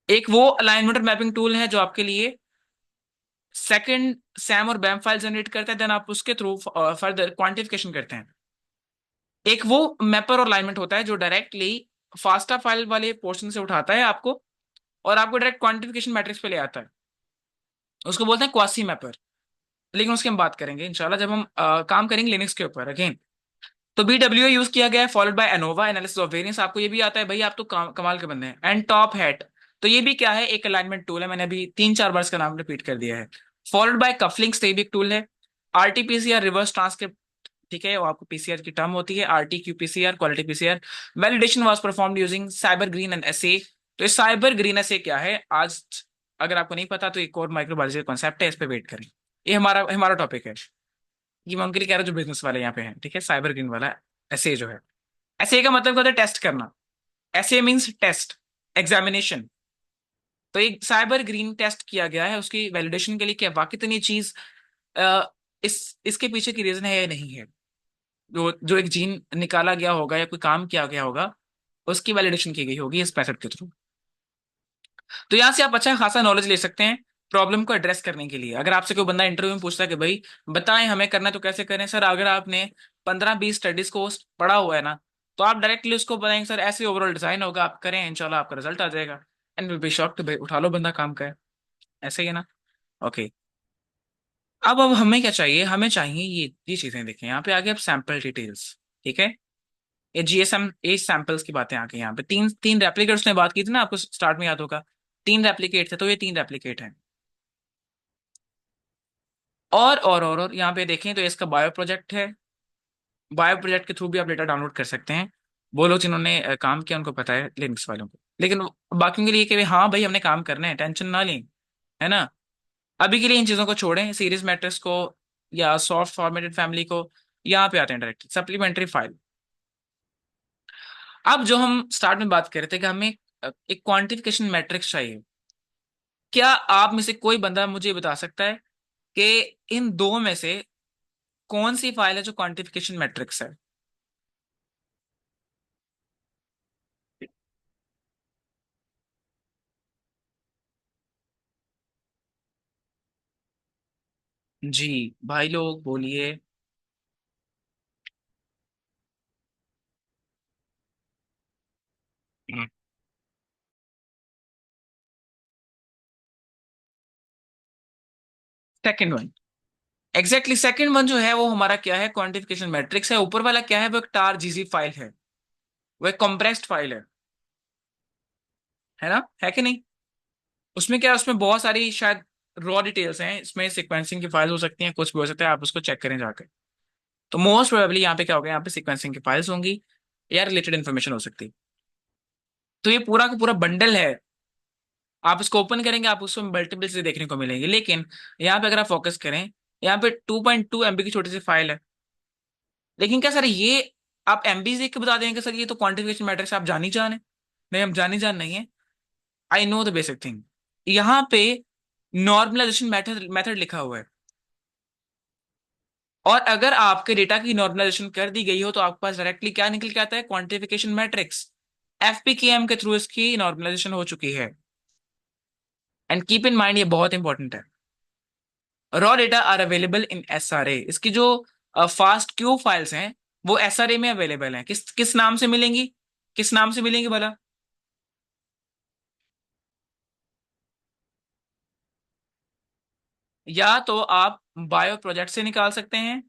एक वो अलाइनमेंट और मैपिंग टूल है जो आपके लिए सेकंड सैम और बैम फाइल जनरेट करता है, देन आप उसके थ्रू फर्दर क्वांटिफिकेशन करते हैं। एक वो मैपर और अलाइनमेंट होता है जो डायरेक्टली फास्टा फाइल वाले पोर्शन से उठाता है आपको, और आपको डायरेक्ट क्वांटिफिकेशन मैट्रिक्स पे ले आता है। उसको बोलते हैं क्वासी मैपर। लेकिन उसकी हम बात करेंगे इंशाल्लाह जब हम काम करेंगे लिनक्स के ऊपर अगेन। तो BWA यूज किया गया है, followed by ANOVA analysis of variance. आपको ये भी आता है भाई, आप तो कमाल के बंदे हैं। एंड टॉप हैट, तो ये भी क्या है? एक अलाइनमेंट टूल है, मैंने अभी 3-4 बार इसका नाम रिपीट कर दिया है। फॉलोड बाय कफलिंग्स, तो ये भी एक टूल है। आरटीपीसीआर रिवर्स ट्रांसक्रिप्ट, ठीक है, वो आपको पीसीआर की टर्म होती है। RT Q PCR, quality PCR. Validation was performed using SYBR green and SA. तो ये साइबर ग्रीन एसए क्या है आज, अगर आपको नहीं पता तो एक और माइक्रोबायोलॉजी का कॉन्सेप्ट है, इस पे वेट करें। ये हमारा हमारा टॉपिक है, ये मैं उनके लिए कह रहा हूँ जो बिजनेस वाले यहाँ पे हैं, ठीक है। साइबर ग्रीन वाला एसए जो है, एसए का मतलब क्या होता है? टेस्ट करना। SA means test, examination. तो एक साइबर ग्रीन टेस्ट किया गया है उसकी वैलिडेशन के लिए, क्या वाकई ये चीज अ, इसके पीछे की रीजन है या नहीं है। जो जो एक जीन निकाला गया होगा या कोई काम किया गया होगा, उसकी वैलिडेशन की गई होगी इस मेथड के थ्रू। तो यहाँ से आप अच्छा खासा नॉलेज ले सकते हैं प्रॉब्लम को एड्रेस करने के लिए। अगर आपसे कोई बंदा इंटरव्यू में पूछता है कि भाई बताएं हमें करना है तो कैसे करें सर, अगर आपने 15-20 स्टडीज को पढ़ा हुआ है ना, तो आप डायरेक्टली उसको बताएंगे सर ऐसे ओवरऑल डिजाइन होगा, आप करें इंशाल्लाह आपका रिजल्ट आ जाएगा। एंड विल बी शॉक्ड, भाई उठा लो बंदा काम का है। ऐसे ही है ना। ओके। अब हमें क्या चाहिए? हमें चाहिए ये चीजें देखें यहाँ पे आगे, अब सैंपल डिटेल्स, ठीक है। ये जीएसएम ए सैंपल्स की बातें आ गई यहाँ पे। तीन तीन रेप्लिकेट्स ने बात की थी ना, आपको स्टार्ट में याद होगा। तीन रेप्लिकेट थे, तो ये तीन रेप्लिकेट हैं। और यहाँ पे देखें तो इसका बायो प्रोजेक्ट है। बायो प्रोजेक्ट के थ्रू भी आप डेटा डाउनलोड कर सकते हैं। वो लोग जिन्होंने काम किया उनको पता है, लिनक्स वालों को। लेकिन बाकियों के लिए कि हाँ भाई हमने काम करना है, टेंशन ना लें, है ना। अभी के लिए इन चीजों को छोड़ें, सीरीज मैट्रिक्स को या सॉफ्ट फॉर्मेटेड फैमिली को। यहाँ पे आते हैं डायरेक्ट सप्लीमेंट्री फाइल। अब जो हम स्टार्ट में बात कर रहे थे कि हमें एक क्वांटिफिकेशन मैट्रिक्स चाहिए। क्या आप में से कोई बंदा मुझे बता सकता है कि इन दो में से कौन सी फाइल है जो क्वांटिफिकेशन मैट्रिक्स है? जी भाई लोग बोलिए। Second one, exactly second one जो है वो हमारा क्या है? क्वांटिफिकेशन मैट्रिक्स है। ऊपर वाला क्या है? वो एक टार जीजी फाइल है, वो एक कंप्रेस्ड फाइल है ना, है कि नहीं। उसमें क्या है? उसमें बहुत सारी शायद रॉ डिटेल्स हैं, इसमें सीक्वेंसिंग की फाइल हो सकती हैं, कुछ भी हो सकता है, आप उसको चेक करें जाकर। तो मोस्ट प्रोबेबली यहाँ पे क्या होगा? यहाँ पे सीक्वेंसिंग की फाइल्स होंगी या रिलेटेड इन्फॉर्मेशन हो सकती है। तो ये पूरा का पूरा बंडल है। आप इसको ओपन करेंगे, आप उसमें मल्टीपल चीजें देखने को मिलेंगी। लेकिन यहाँ पे अगर आप फोकस करें, यहाँ पे 2.2 MB की छोटी सी फाइल है। लेकिन क्या सर ये आप एमबी देख के बता देंगे सर ये तो क्वांटिफिकेशन मैट्रिक्स आप जानी जान है? नहीं, हम जानी जान नहीं है। I know the basic thing. यहाँ पे नॉर्मलाइजेशन मेथड मेथड लिखा हुआ है। और अगर आपके डेटा की नॉर्मलाइजेशन कर दी गई हो तो आपके पास डायरेक्टली क्या निकल के आता है? Quantification matrix. एफपीकेएम के थ्रू इसकी नॉर्मलाइजेशन हो चुकी है। एंड कीप इन माइंड, ये बहुत इंपॉर्टेंट है। Raw data are available in SRA. इसकी जो फास्ट क्यू फाइल्स हैं वो एसआरए में अवेलेबल हैं। किस किस नाम से मिलेंगी? किस नाम से मिलेंगी भला? या तो आप बायो प्रोजेक्ट से निकाल सकते हैं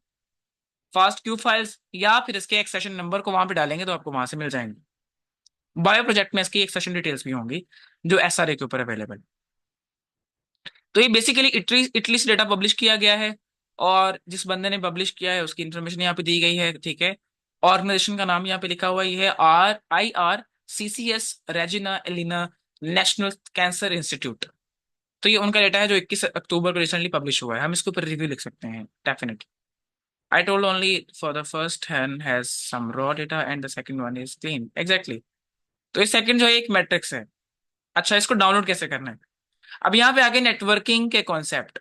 फास्ट क्यू फाइल्स, या फिर इसके एक सेशन नंबर को वहां पे डालेंगे तो आपको वहां से मिल जाएंगे। बायो प्रोजेक्ट में इसकी एक सेशन डिटेल्स भी होंगी जो एसआरए के ऊपर अवेलेबल। तो ये बेसिकली इटली इटली से डेटा पब्लिश किया गया है, और जिस बंदे ने पब्लिश किया है उसकी इंफॉर्मेशन यहाँ पे दी गई है, ठीक है। ऑर्गेनाइजेशन का नाम यहाँ पे लिखा हुआ है, ये है RIRCCS Regina Elena National Cancer Institute. तो ये उनका डेटा है जो 21 अक्टूबर को रिसेंटली पब्लिश हुआ है। हम इसके ऊपर रिव्यू लिख सकते हैं definitely. I told only for the first hand has some raw data and the second one is clean. Exactly. तो ये सेकंड जो है एक मैट्रिक्स है। अच्छा, इसको डाउनलोड कैसे करना है? अब यहाँ पे आगे नेटवर्किंग के कॉन्सेप्ट।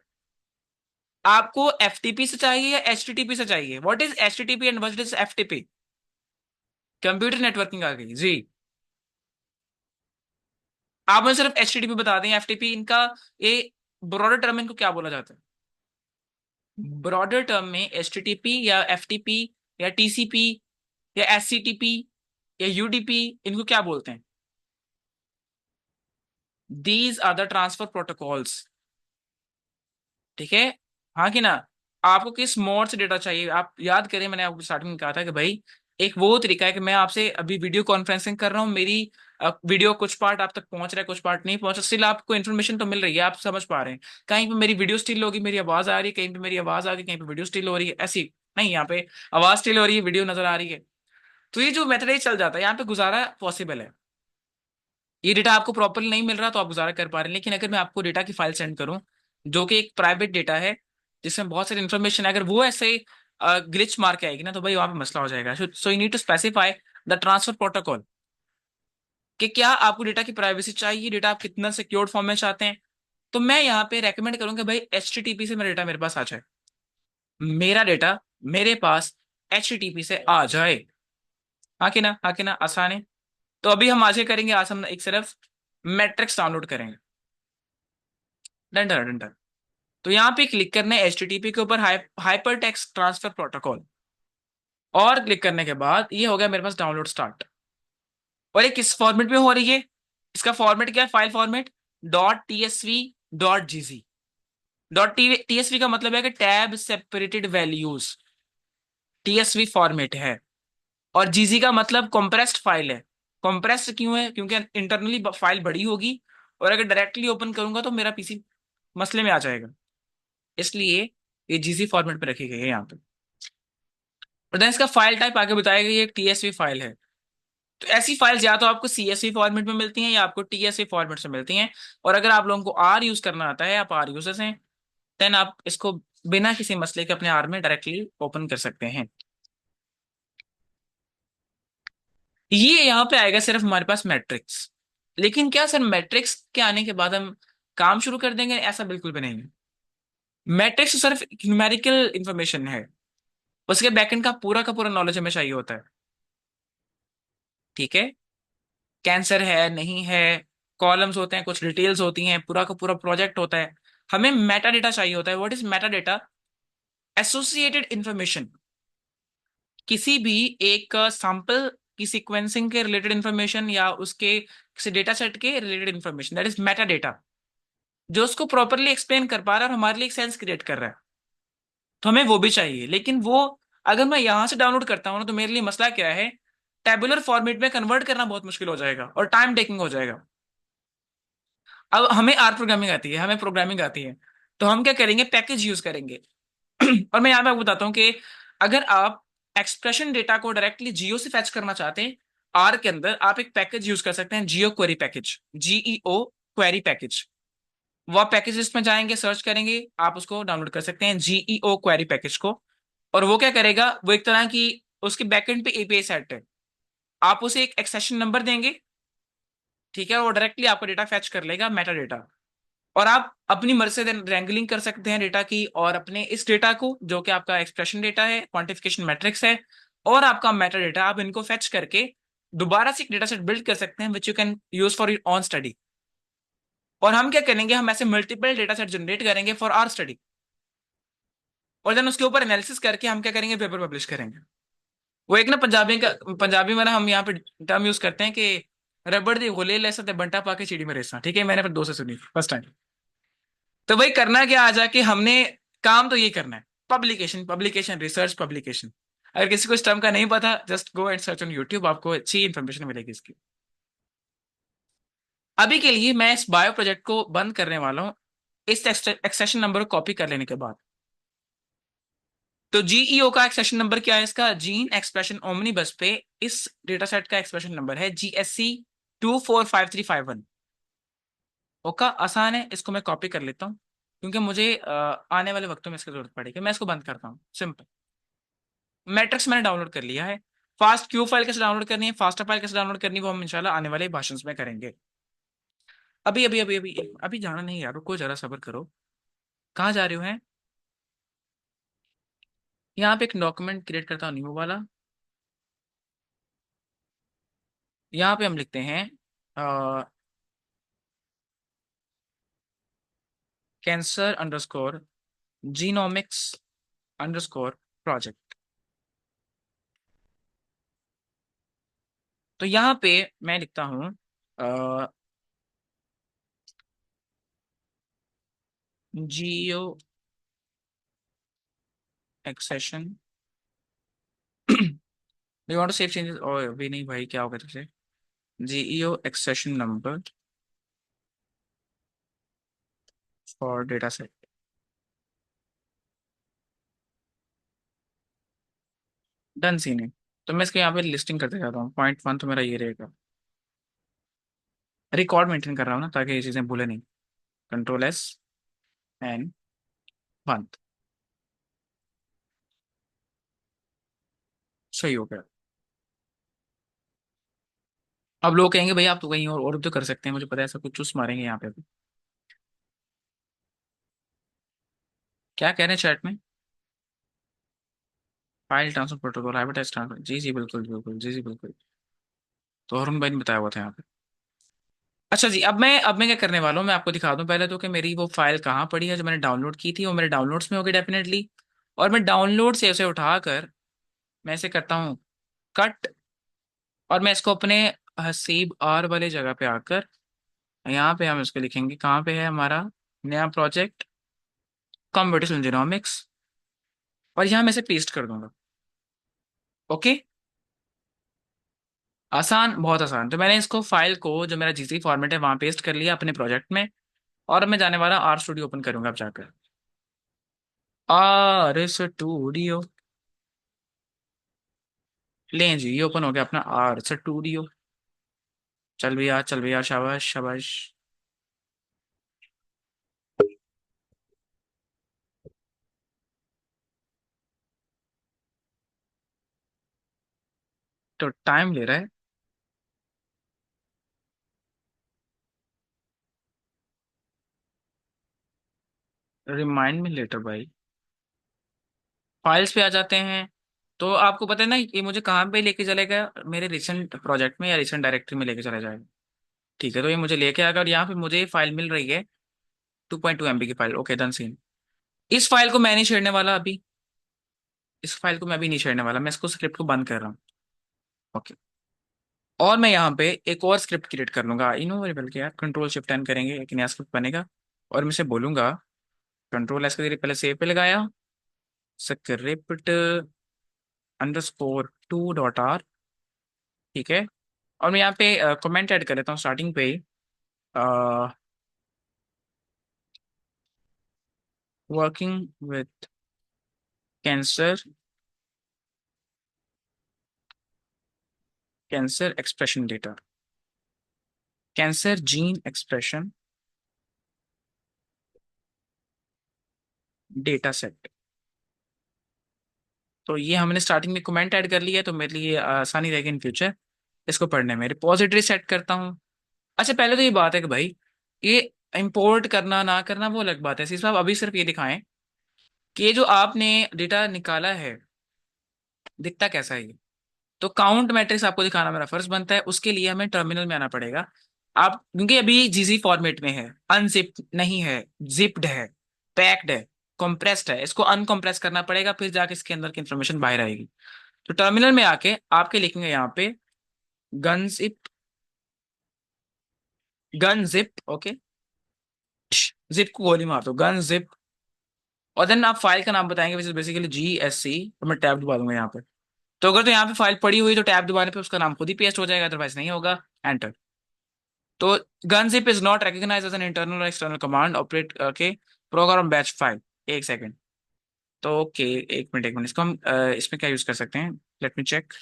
आपको एफटीपी से चाहिए या एचटीटीपी से चाहिए? What is HTTP and what is FTP? Computer networking आ गई जी। आप मुझे सिर्फ एचटीटीपी बता दें, एफटीपी इनका ये ब्रॉडर टर्म, इनको क्या बोला जाता है? ब्रॉडर टर्म में एचटीटीपी या एफटीपी या टीसीपी या एससीटीपी या यूडीपी, इनको क्या बोलते हैं? These are the transfer protocols, ठीक है। हाँ कि ना। आपको किस मोड से डेटा चाहिए? आप याद करें, मैंने आपको स्टार्टिंग में कहा था कि भाई एक वो तरीका है कि मैं आपसे अभी वीडियो कॉन्फ्रेंसिंग कर रहा हूँ, मेरी वीडियो कुछ पार्ट आप तक पहुंच रहा है, कुछ पार्ट नहीं पहुंच रहा, स्टिल आपको इन्फॉर्मेशन तो मिल रही है, आप समझ पा रहे हैं। कहीं पे मेरी वीडियो स्टिल होगी, मेरी आवाज आ रही है, कहीं पे मेरी आवाज आ गई, कहीं पे वीडियो स्टिल हो रही है, ऐसी नहीं, यहाँ पे आवाज स्टिल हो रही है, वीडियो नजर आ रही है। तो ये जो मेथड है चल जाता है, यहाँ पे गुजारा पॉसिबल है। ये डेटा आपको प्रॉपरली नहीं मिल रहा तो आप गुजारा कर पा रहे हैं, लेकिन अगर मैं आपको डेटा की फाइल सेंड करूं जो कि एक प्राइवेट डेटा है, जिसमें बहुत सारी इन्फॉर्मेशन है, अगर वो ऐसे ग्लिच मार के आएगी ना, तो भाई वहां पे मसला हो जाएगा। So you need to specify the transfer protocol, कि क्या आपको डेटा की प्राइवेसी चाहिए, डेटा आप कितना सिक्योर्ड फॉर्म में चाहते हैं। तो मैं यहाँ पे रेकमेंड करूंगा भाई HTTP से मेरा डेटा मेरे पास आ जाए, मेरा डेटा मेरे पास HTTP से आ जाए। हाँ कि ना, हाँ कि ना, आसान है। तो अभी हम आज क्या करेंगे, आज हम एक सिर्फ मैट्रिक्स डाउनलोड करेंगे। Done done done done. तो यहाँ पे क्लिक करना है HTTP के ऊपर, हाइपर टेक्स्ट ट्रांसफर प्रोटोकॉल, और क्लिक करने के बाद ये हो गया मेरे पास डाउनलोड स्टार्ट। और ये किस फॉर्मेट में हो रही है, इसका फॉर्मेट क्या है, फाइल फॉर्मेट .tsv.gz। .tsv का मतलब है कि tab separated values, TSV format है। और जीजी का मतलब कंप्रेस्ड फाइल है। कंप्रेस्ड क्यों है, क्योंकि इंटरनली फाइल बड़ी होगी, और अगर डायरेक्टली ओपन करूंगा तो मेरा पीसी मसले में आ जाएगा, इसलिए ये जीजी फॉर्मेट पे रखी गई है यहाँ पे। और देन इसका फाइल टाइप आगे बताया गया, ये एक TSV फाइल है। तो ऐसी फाइल्स या तो आपको CSV फॉर्मेट में मिलती हैं, या आपको TSV फॉर्मेट से मिलती हैं। और अगर आप लोगों को R यूज करना आता है, आप R यूजर्स हैं, देन आप इसको बिना किसी मसले के अपने R में डायरेक्टली ओपन कर सकते हैं। ये यहाँ पे आएगा सिर्फ हमारे पास मैट्रिक्स। लेकिन क्या सर मैट्रिक्स के आने के बाद हम काम शुरू कर देंगे, ऐसा बिल्कुल भी नहीं है। मैट्रिक्स सिर्फ न्यूमेरिकल इंफॉर्मेशन है, उसके बैकएंड का पूरा नॉलेज हमें चाहिए होता है। ठीक है, कैंसर है नहीं है, कॉलम्स होते हैं, कुछ डिटेल्स होती हैं, पूरा का पूरा प्रोजेक्ट होता है। हमें मेटा डेटा चाहिए होता है। What is Meta data? Associated information, किसी भी एक सैंपल की सीक्वेंसिंग के रिलेटेड इंफॉर्मेशन, या उसके किसी डेटा सेट के related information, that is Meta data, जो उसको प्रॉपरली एक्सप्लेन कर पा रहा है और हमारे लिए एक सेंस क्रिएट कर रहा है। तो हमें वो भी चाहिए, लेकिन वो अगर मैं यहां से डाउनलोड करता हूं ना, तो मेरे लिए मसला क्या है, टेबुलर फॉर्मेट में कन्वर्ट करना बहुत मुश्किल हो जाएगा और टाइम टेकिंग हो जाएगा। अब हमें आर प्रोग्रामिंग आती है, हमें प्रोग्रामिंग आती है, तो हम क्या करेंगे, पैकेज यूज करेंगे। और मैं यहाँ पे आपको बताता हूँ कि अगर आप एक्सप्रेशन डेटा को डायरेक्टली जियो से फैच करना चाहते हैं, आर के अंदर आप एक पैकेज यूज कर सकते हैं, GEO query package, GEO query package. वो आप पैकेज लिस्ट में जाएंगे, सर्च करेंगे, आप उसको डाउनलोड कर सकते हैं, GEO क्वेरी पैकेज को। और वो क्या करेगा, वो एक तरह की उसके बैकएंड पे API सेट है। आप उसे एक एक्सेशन नंबर देंगे, ठीक है, वो डायरेक्टली आपका डेटा फैच कर लेगा, मेटा डेटा। और आप अपनी मर्जी से रैंगलिंग कर सकते हैं डेटा की, और अपने इस डेटा को, जो कि आपका एक्सप्रेशन डेटा है, क्वांटिफिकेशन मैट्रिक्स है, और आपका मेटा डेटा, आप इनको फेच करके दोबारा से एक डेटा सेट बिल्ड कर सकते हैं, which you can use for your on study. और हम क्या करेंगे, हम ऐसे मल्टीपल डेटा सेट जनरेट करेंगे फॉर आर स्टडी, और देन उसके ऊपर एनालिसिस करके हम क्या करेंगे, पेपर पब्लिश करेंगे। वो एक ना पंजाबी में ना हम यहाँ पे टर्म यूज करते हैं कि रबड़ दी गोले ले सकते बंटा पाके चिड़ी में रेसा, ठीक है, मैंने फिर 2 से सुनी फर्स्ट टाइम। तो भाई करना क्या, आ जाके हमने काम तो ये करना है, पब्लिकेशन पब्लिकेशन रिसर्च पब्लिकेशन। अगर किसी को इस टर्म का नहीं पता, just go and search on YouTube, आपको अच्छी इंफॉर्मेशन मिलेगी इसकी। अभी के लिए मैं इस बायो प्रोजेक्ट को बंद करने वाला हूँ, इस एक्सेशन नंबर को कॉपी कर लेने के बाद। तो GEO का एक्सेशन नंबर क्या है, इसका जीन एक्सप्रेशन ओमनीबस पे इस डेटा सेट का एक्सप्रेशन नंबर है GSC 245351। ओका, आसान है, इसको मैं कॉपी कर लेता हूँ, क्योंकि मुझे आने वाले वक्तों में इसकी जरूरत पड़ेगी। मैं इसको बंद करता हूँ, सिंपल। मैट्रिक्स मैंने डाउनलोड कर लिया है। फास्ट क्यू फाइल कैसे डाउनलोड करनी है, फास्टर फाइल कैसे डाउनलोड करनी है, वो हम इंशाल्लाह आने वाले भाषण में करेंगे। अभी अभी अभी अभी अभी जाना नहीं यार, रुको जरा सब्र करो। कहाँ जा रहे हो हैं? यहाँ पे एक डॉक्यूमेंट क्रिएट करता हूँ, न्यू वाला। यहाँ पे हम लिखते हैं cancer underscore genomics underscore project. तो यहाँ पे मैं लिखता हूँ GEO accession. You want to save changes, और भी नहीं भाई, क्या होगा तुझे। GEO accession number for data set. Done scene है। तो मैं इसके यहाँ पे लिस्टिंग करते जाता हूँ। पॉइंट वन तो मेरा ये रहेगा। रिकॉर्ड मेंटेन कर रहा हूँ ना, ताकि ये चीज़ें भूले नहीं। कंट्रोल एस एंड बंद। सही हो गया। अब लोग कहेंगे भाई आप तो कहीं और भी तो कर सकते हैं, मुझे पता है ऐसा कुछ चूस मारेंगे यहाँ पे भी। क्या कह रहे हैं चैट में? File transfer protocol, advertise transfer, जी जी बिल्कुल बिल्कुल, जी जी बिल्कुल। तो अरुण भाई ने बताया हुआ था यहाँ पे। अच्छा जी, अब मैं क्या करने वाला हूँ, मैं आपको दिखा दूं पहले तो कि मेरी वो फाइल कहाँ पड़ी है जो मैंने डाउनलोड की थी। वो मेरे डाउनलोड्स में होगी डेफिनेटली। और मैं डाउनलोड से उसे उठाकर मैं इसे करता हूँ कट। और मैं इसको अपने हसीब आर वाले जगह पे आकर यहाँ पे हम इसको लिखेंगे। कहाँ पे है हमारा नया प्रोजेक्ट? Computational genomics. और यहाँ मैं इसे पेस्ट कर दूंगा। ओके। आसान, बहुत आसान। तो मैंने इसको फाइल को जो मेरा जीसी फॉर्मेट है वहां पेस्ट कर लिया अपने प्रोजेक्ट में। और अब मैं जाने वाला आर स्टूडियो ओपन करूंगा अब जाकर। R studio. लें जी, ये ओपन हो गया अपना आर स्टूडियो। चल भैया, शाबाश शाबाश। तो टाइम ले रहा है। रिमाइंड मी लेटर भाई। फाइल्स पे आ जाते हैं। तो आपको पता है ना ये मुझे कहाँ पे लेके चलेगा? मेरे रिसेंट प्रोजेक्ट में या रिसेंट डायरेक्टरी में लेके चला जाएगा। ठीक है, तो ये मुझे लेके आएगा और यहाँ पे मुझे ये फाइल मिल रही है। 2.2 MB की फाइल। Okay, done scene. इस फाइल को मैं नहीं छेड़ने वाला अभी। इस फाइल को मैं अभी नहीं छेड़ने वाला, मैं इसको स्क्रिप्ट को बंद कर रहा हूँ। ओके। और मैं यहाँ पे एक और स्क्रिप्ट क्रिएट कर लूंगा इनो वेरिएबल के। यार कंट्रोल शिफ्ट एन करेंगे, एक नया स्क्रिप्ट बनेगा। और मैं इसे बोलूंगा कंट्रोल एस के जरिए पहले सेव पे लगाया। Script _2.r। ठीक है। और मैं यहाँ पे कमेंट ऐड कर लेता हूँ स्टार्टिंग पे ही। Working with cancer, cancer expression data, cancer gene expression data set. तो ये हमने स्टार्टिंग में कमेंट ऐड कर लिया है, तो मेरे लिए आसानी रहेगी इन फ्यूचर इसको पढ़ने में। रिपॉजिटरी सेट करता हूँ। अच्छा, पहले तो ये बात है कि भाई ये इंपोर्ट करना ना करना वो अलग बात है। सिर्फ आप अभी सिर्फ ये दिखाएं कि ये जो आपने डेटा निकाला है दिखता कैसा है ये। तो काउंट मैट्रिक्स आपको दिखाना मेरा फर्ज बनता है। उसके लिए हमें टर्मिनल में आना पड़ेगा। आप क्योंकि अभी जीजी फॉर्मेट में है, अनजिप नहीं है, जिप्ड है, पैक्ड है, कंप्रेस्ड है। इसको अनकंप्रेस करना पड़ेगा, फिर जाके इसके अंदर की इंफॉर्मेशन बाहर आएगी। तो टर्मिनल में आके आपके लिखेंगे यहाँ पे gun zip, gun zip. Okay, zip को गोली मार दो, गन जिप। और देन आप फाइल का नाम बताएंगे, विच इज बेसिकली GSC। तो मैं टैब दबा दूंगा यहाँ पे। तो अगर तो यहाँ पे फाइल पड़ी हुई तो टैब दबाने पे उसका नाम खुद ही पेस्ट हो जाएगा, अदरवाइज नहीं होगा। एंटर। तो gunzip is not recognize as an internal or external command operate के प्रोग्राम बैच फाइल। एक सेकंड। तो ओके, एक मिनट इसको हम इसमें क्या यूज कर सकते हैं? Let me check.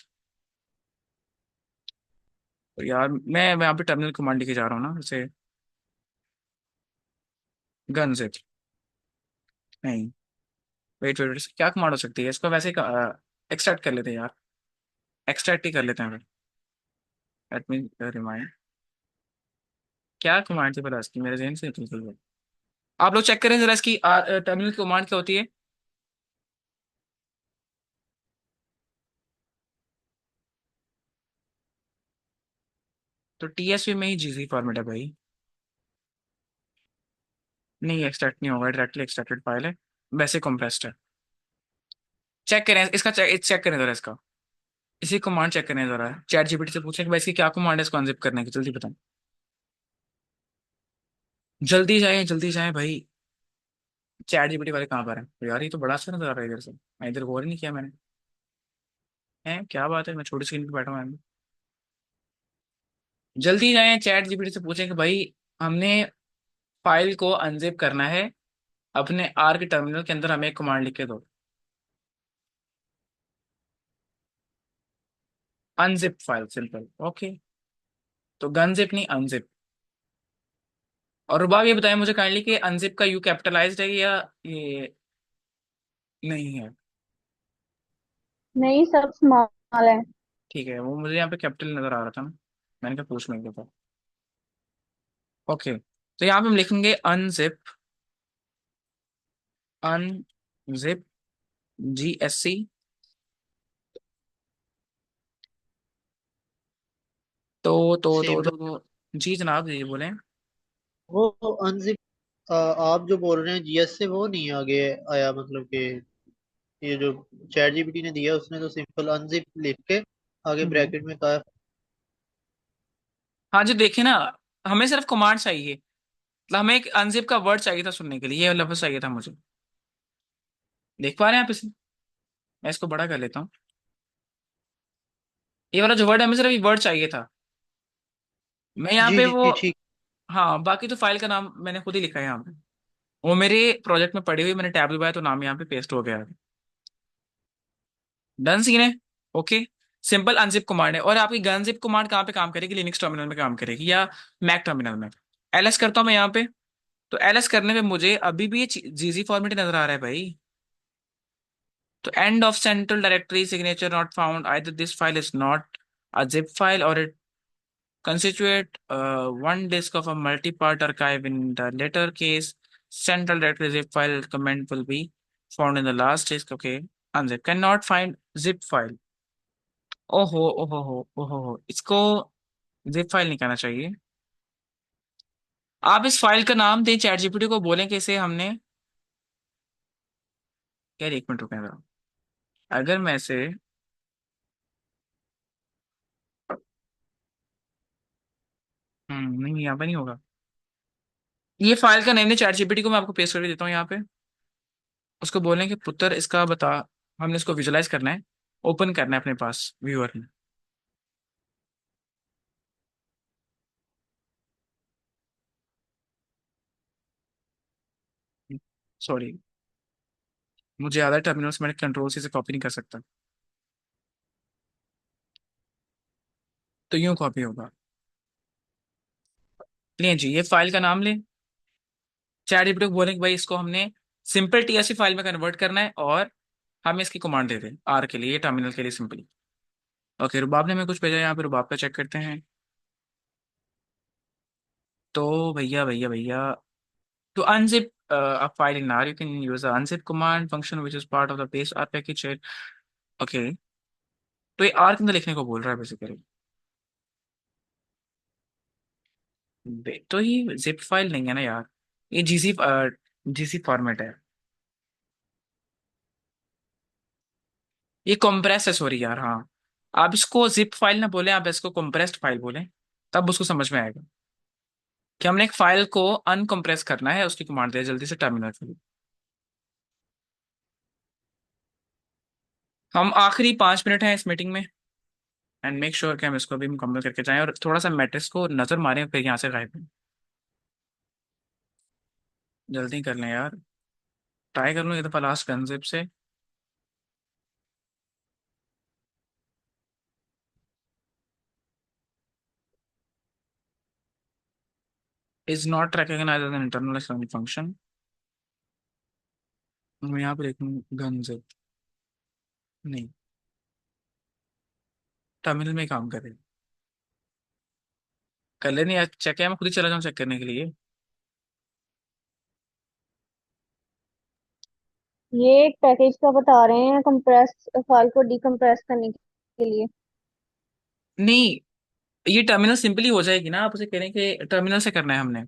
तो यार मैं यहाँ पे टर्मिनल कमांड लिखे जा रहा हूँ ना, जैसे गनजिप। नहीं, वेट वेट, क्या कमांड हो सकती है इसको? वैसे एक्सट्रैक्ट कर लेते हैं यार। एक्सट्रैक्ट ही कर लेते हैं। Let me remind. क्या कमांड थी पता इसकी, मेरे जहन से निकल गई है। आप लोग चेक करें जरा इसकी टर्मिनल कमांड क्या होती है। तो TSV में ही जीजी फॉर्मेट है भाई। नहीं, एक्सट्रैक्ट नहीं होगा, डायरेक्टली एक्सट्रैक्टेड फाइल है। वैसे कंप्रेस्ड है। चेक करें इसका, चेक करें जरा इसका। इसी कमांड चेक करें जरा। चैट जीपीटी से पूछें कि भाई इसकी क्या कमांड है इसको अनजिप करने की, जल्दी बताएं। जल्दी जाए भाई। चैट जीपीटी वाले कहाँ पर हैं? तो यार ये तो बड़ा अच्छा नजर आ रहा है इधर से, मैं इधर गौर ही नहीं किया मैंने। है क्या बात है, मैं छोटी स्क्रीन पे बैठा हुआ हूँ। जल्दी जाएं, चैट जीपीटी से पूछें कि भाई हमने फाइल को अनजिप करना है, अपने आर के टर्मिनल के अंदर हमें एक कमांड लिख के दो। Unzip file, simple, okay. तो गनजिप नहीं, अनजिप। और रुबाब ये बताएं मुझे काइंडली कि अनजिप का यू कैपिटलाइज्ड है या ये नहीं है? नहीं, सब स्मॉल है। ठीक है, वो मुझे यहाँ पे कैपिटल नजर आ रहा था ना, मैंने कहा पूछ में था। ओके, तो यहाँ पे हम लिखेंगे अनजिप, अनजिप, GSC। तो जी जनाब, जी बोले। वो अनजिप आप जो बोल रहे हैं जीएस से, वो नहीं आगे आया मतलब कि ये जो चैट जीपीटी ने दिया उसने तो सिंपल अनजिप लिख के आगे हम्म। ब्रैकेट में कहा। हाँ जी, देखे ना, हमें सिर्फ कमांड चाहिए, मतलब हमें एक अनजिप का वर्ड चाहिए था सुनने के लिए, ये लफ्ज चाहिए था मुझे। देख पा रहे हैं आप इसे? मैं इसको बड़ा कर लेता हूँ। ये वाला जो वर्ड है, हमें सिर्फ ये वर्ड चाहिए था। मैं यहाँ जी पे जी वो, जी ठीक। हाँ, बाकी तो फाइल का नाम मैंने खुद ही लिखा है यहाँ पे। वो मेरे प्रोजेक्ट में पड़ी हुई, मैंने टैब दबाया तो नाम यहाँ पे पेस्ट हो गया। डन सीन है। ओके, सिंपल अनजिप कमांड है। और आपकी गनजिप कमांड कहाँ पे काम करेगी? लिनक्स टर्मिनल में काम करेगी या मैक टर्मिनल में? एलएस करता हूँ मैं यहाँ पे। तो एलएस करने पे मुझे अभी भी ये जीजी फॉर्मेट नजर आ रहा है भाई। तो end of central directory signature not found, either this file is not a zip file or it constitute one disk of a multi-part archive. In the latter case, central directory zip file comment will be found in the last disk. Okay, unzip, cannot find zip file। ओहो ओहो हो, ओहो हो, इसको zip file नहीं कहना चाहिए। आप इस फाइल का नाम दें, चैट जीपीटी को बोलें कि इसे हमने, यार एक मिनट रुकें जरा। अगर मैं इसे, नहीं यहाँ पे नहीं होगा। ये फाइल का नेम है चैट जीपीटी को, मैं आपको पेस्ट करके देता हूँ यहाँ पे। उसको बोलें कि पुत्र इसका बता, हमने इसको विजुलाइज करना है, ओपन करना है अपने पास व्यूअर में। सॉरी, मुझे याद है टर्मिनल से मैंने कंट्रोल से कॉपी नहीं कर सकता, तो यूं कॉपी होगा। लें जी, ये फाइल का नाम लें, चैट जीपीटी को बोलें कि भाई इसको हमने सिंपल टीएससी फाइल में कन्वर्ट करना है, और हमें इसकी कमांड दे दें आर के लिए, टर्मिनल के लिए सिंपली। ओके, रुबाब ने हमें कुछ भेजा यहाँ पे, रुबाब का चेक करते हैं। तो भैया भैया भैया, to unzip a file in R, you can use the unzip command function, which is part of the base R package shell। Okay, तो ये R के अंदर लिखने को बोल रहा है बेसिकली। तो ये जिप फाइल नहीं है ना यार, ये जीसी, जीसी फॉर्मेट है। ये कंप्रेस है, सॉरी यार, हाँ। आप इसको जिप फाइल ना बोले, आप इसको कंप्रेस्ड फाइल बोले, तब उसको समझ में आएगा कि हमने एक फाइल को अनकंप्रेस करना है, उसकी कमांड दे जल्दी से टर्मिनल के लिए। हम आखिरी 5 मिनट हैं इस मीटिंग में, एंड मेक श्योर कि हम इसको भी मुकम्मल करके जाएं, और थोड़ा सा मैट्रिक्स को नजर मारें, फिर यहाँ से गायब हैं। जल्दी कर लें यार, ट्राई कर लो ये दफा लास्ट गनजिप से। Is not recognised as an internal function. मैं यहाँ पे देखूँ गनजिप, नहीं, टर्मिनल में ही काम करे। कर लेनी यार चेक, है मैं खुद ही चला जाऊँ चेक करने के लिए। ये एक पैकेज का बता रहे हैं, कंप्रेस फाइल को डिकम्प्रेस करने के लिए। नहीं, ये टर्मिनल सिंपली हो जाएगी ना, आप उसे कह रहे हैं कि टर्मिनल से करना है हमने।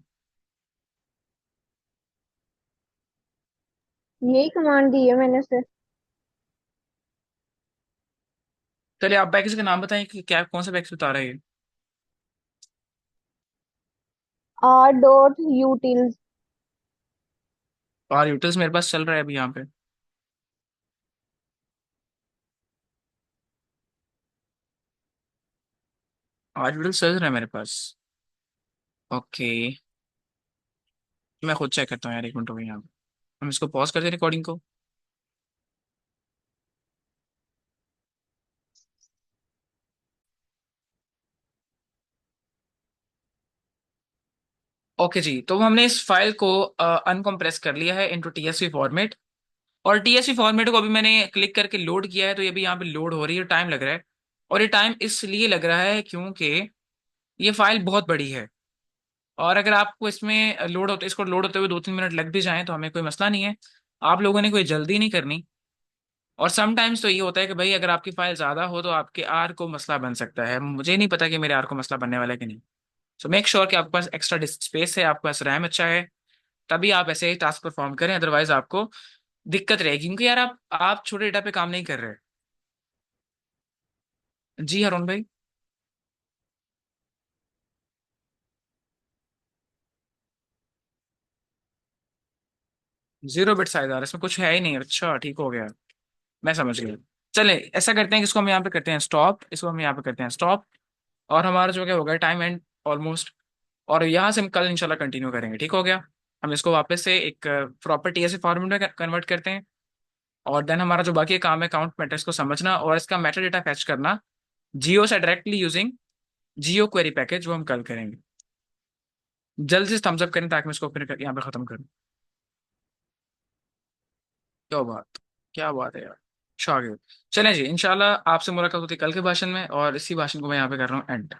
यही कमांड दी है मैंने उसे। चलिए आप पैकेज का नाम बताएं कि क्या, कौन सा पैकेज बता रहे हैं? R.utils। और यूटिल्स मेरे पास चल रहा है अभी यहाँ पे। आज वीडियो चल रहा है मेरे पास। ओके, मैं खुद चेक करता हूँ यार, 1 मिनट हो गई यहाँ पे। हम इसको पॉज कर दें रिकॉर्डिंग को। ओके जी, तो हमने इस फाइल को अनकम्प्रेस कर लिया है इनटू टीएसवी फॉर्मेट। और टीएसवी फॉर्मेट को अभी मैंने क्लिक करके लोड किया है, तो ये भी यहाँ पे लोड हो रही है, टाइम लग रहा है। और ये टाइम इसलिए लग रहा है क्योंकि ये फाइल बहुत बड़ी है। और अगर आपको इसमें लोड होते इसको लोड होते हुए 2-3 मिनट लग भी जाएं तो हमें कोई मसला नहीं है। आप लोगों ने कोई जल्दी नहीं करनी। और समटाइम्स तो ये होता है कि भाई अगर आपकी फाइल ज्यादा हो तो आपके आर को मसला बन सकता है। मुझे नहीं पता कि मेरे आर को मसला बनने वाला है कि नहीं। सो मेक श्योर कि आपके पास एक्स्ट्रा स्पेस है, आपके पास रैम अच्छा है, तभी आप ऐसे ही टास्क परफॉर्म करें। अदरवाइज आपको दिक्कत रहेगी, क्योंकि यार आप छोटे डेटा पे काम नहीं कर रहे। जी हरुण भाई। 0 बिट साइज आ रहा है, इसमें कुछ है ही नहीं। अच्छा ठीक हो गया, मैं समझ गया। चले ऐसा करते हैं कि इसको हम यहाँ पे करते हैं स्टॉप, इसको हम यहाँ पे करते हैं स्टॉप। और हमारा जो क्या हो गया टाइम एंड ऑलमोस्ट। और यहाँ से हम कल इंशाल्लाह कंटिन्यू करेंगे, ठीक हो गया। हम इसको वापस से एक प्रॉपर टीएसए फॉर्मेट में कन्वर्ट करते हैं। और देन हमारा जो बाकी काम है काउंट मैट्रिक्स को समझना और इसका मेटा डेटा फैच करना जियो से डायरेक्टली यूजिंग जियो क्वेरी पैकेज, वो हम कल करेंगे। जल्द से थम्स अप करें ताकि मैं इसको फिर यहाँ पे खत्म करूँ। क्या बात, क्या बात है यार, शागिर्द। चलें जी, इंशाल्लाह आपसे मुलाकात होती है कल के भाषण में, और इसी भाषण को मैं यहाँ पे कर रहा हूँ एंड।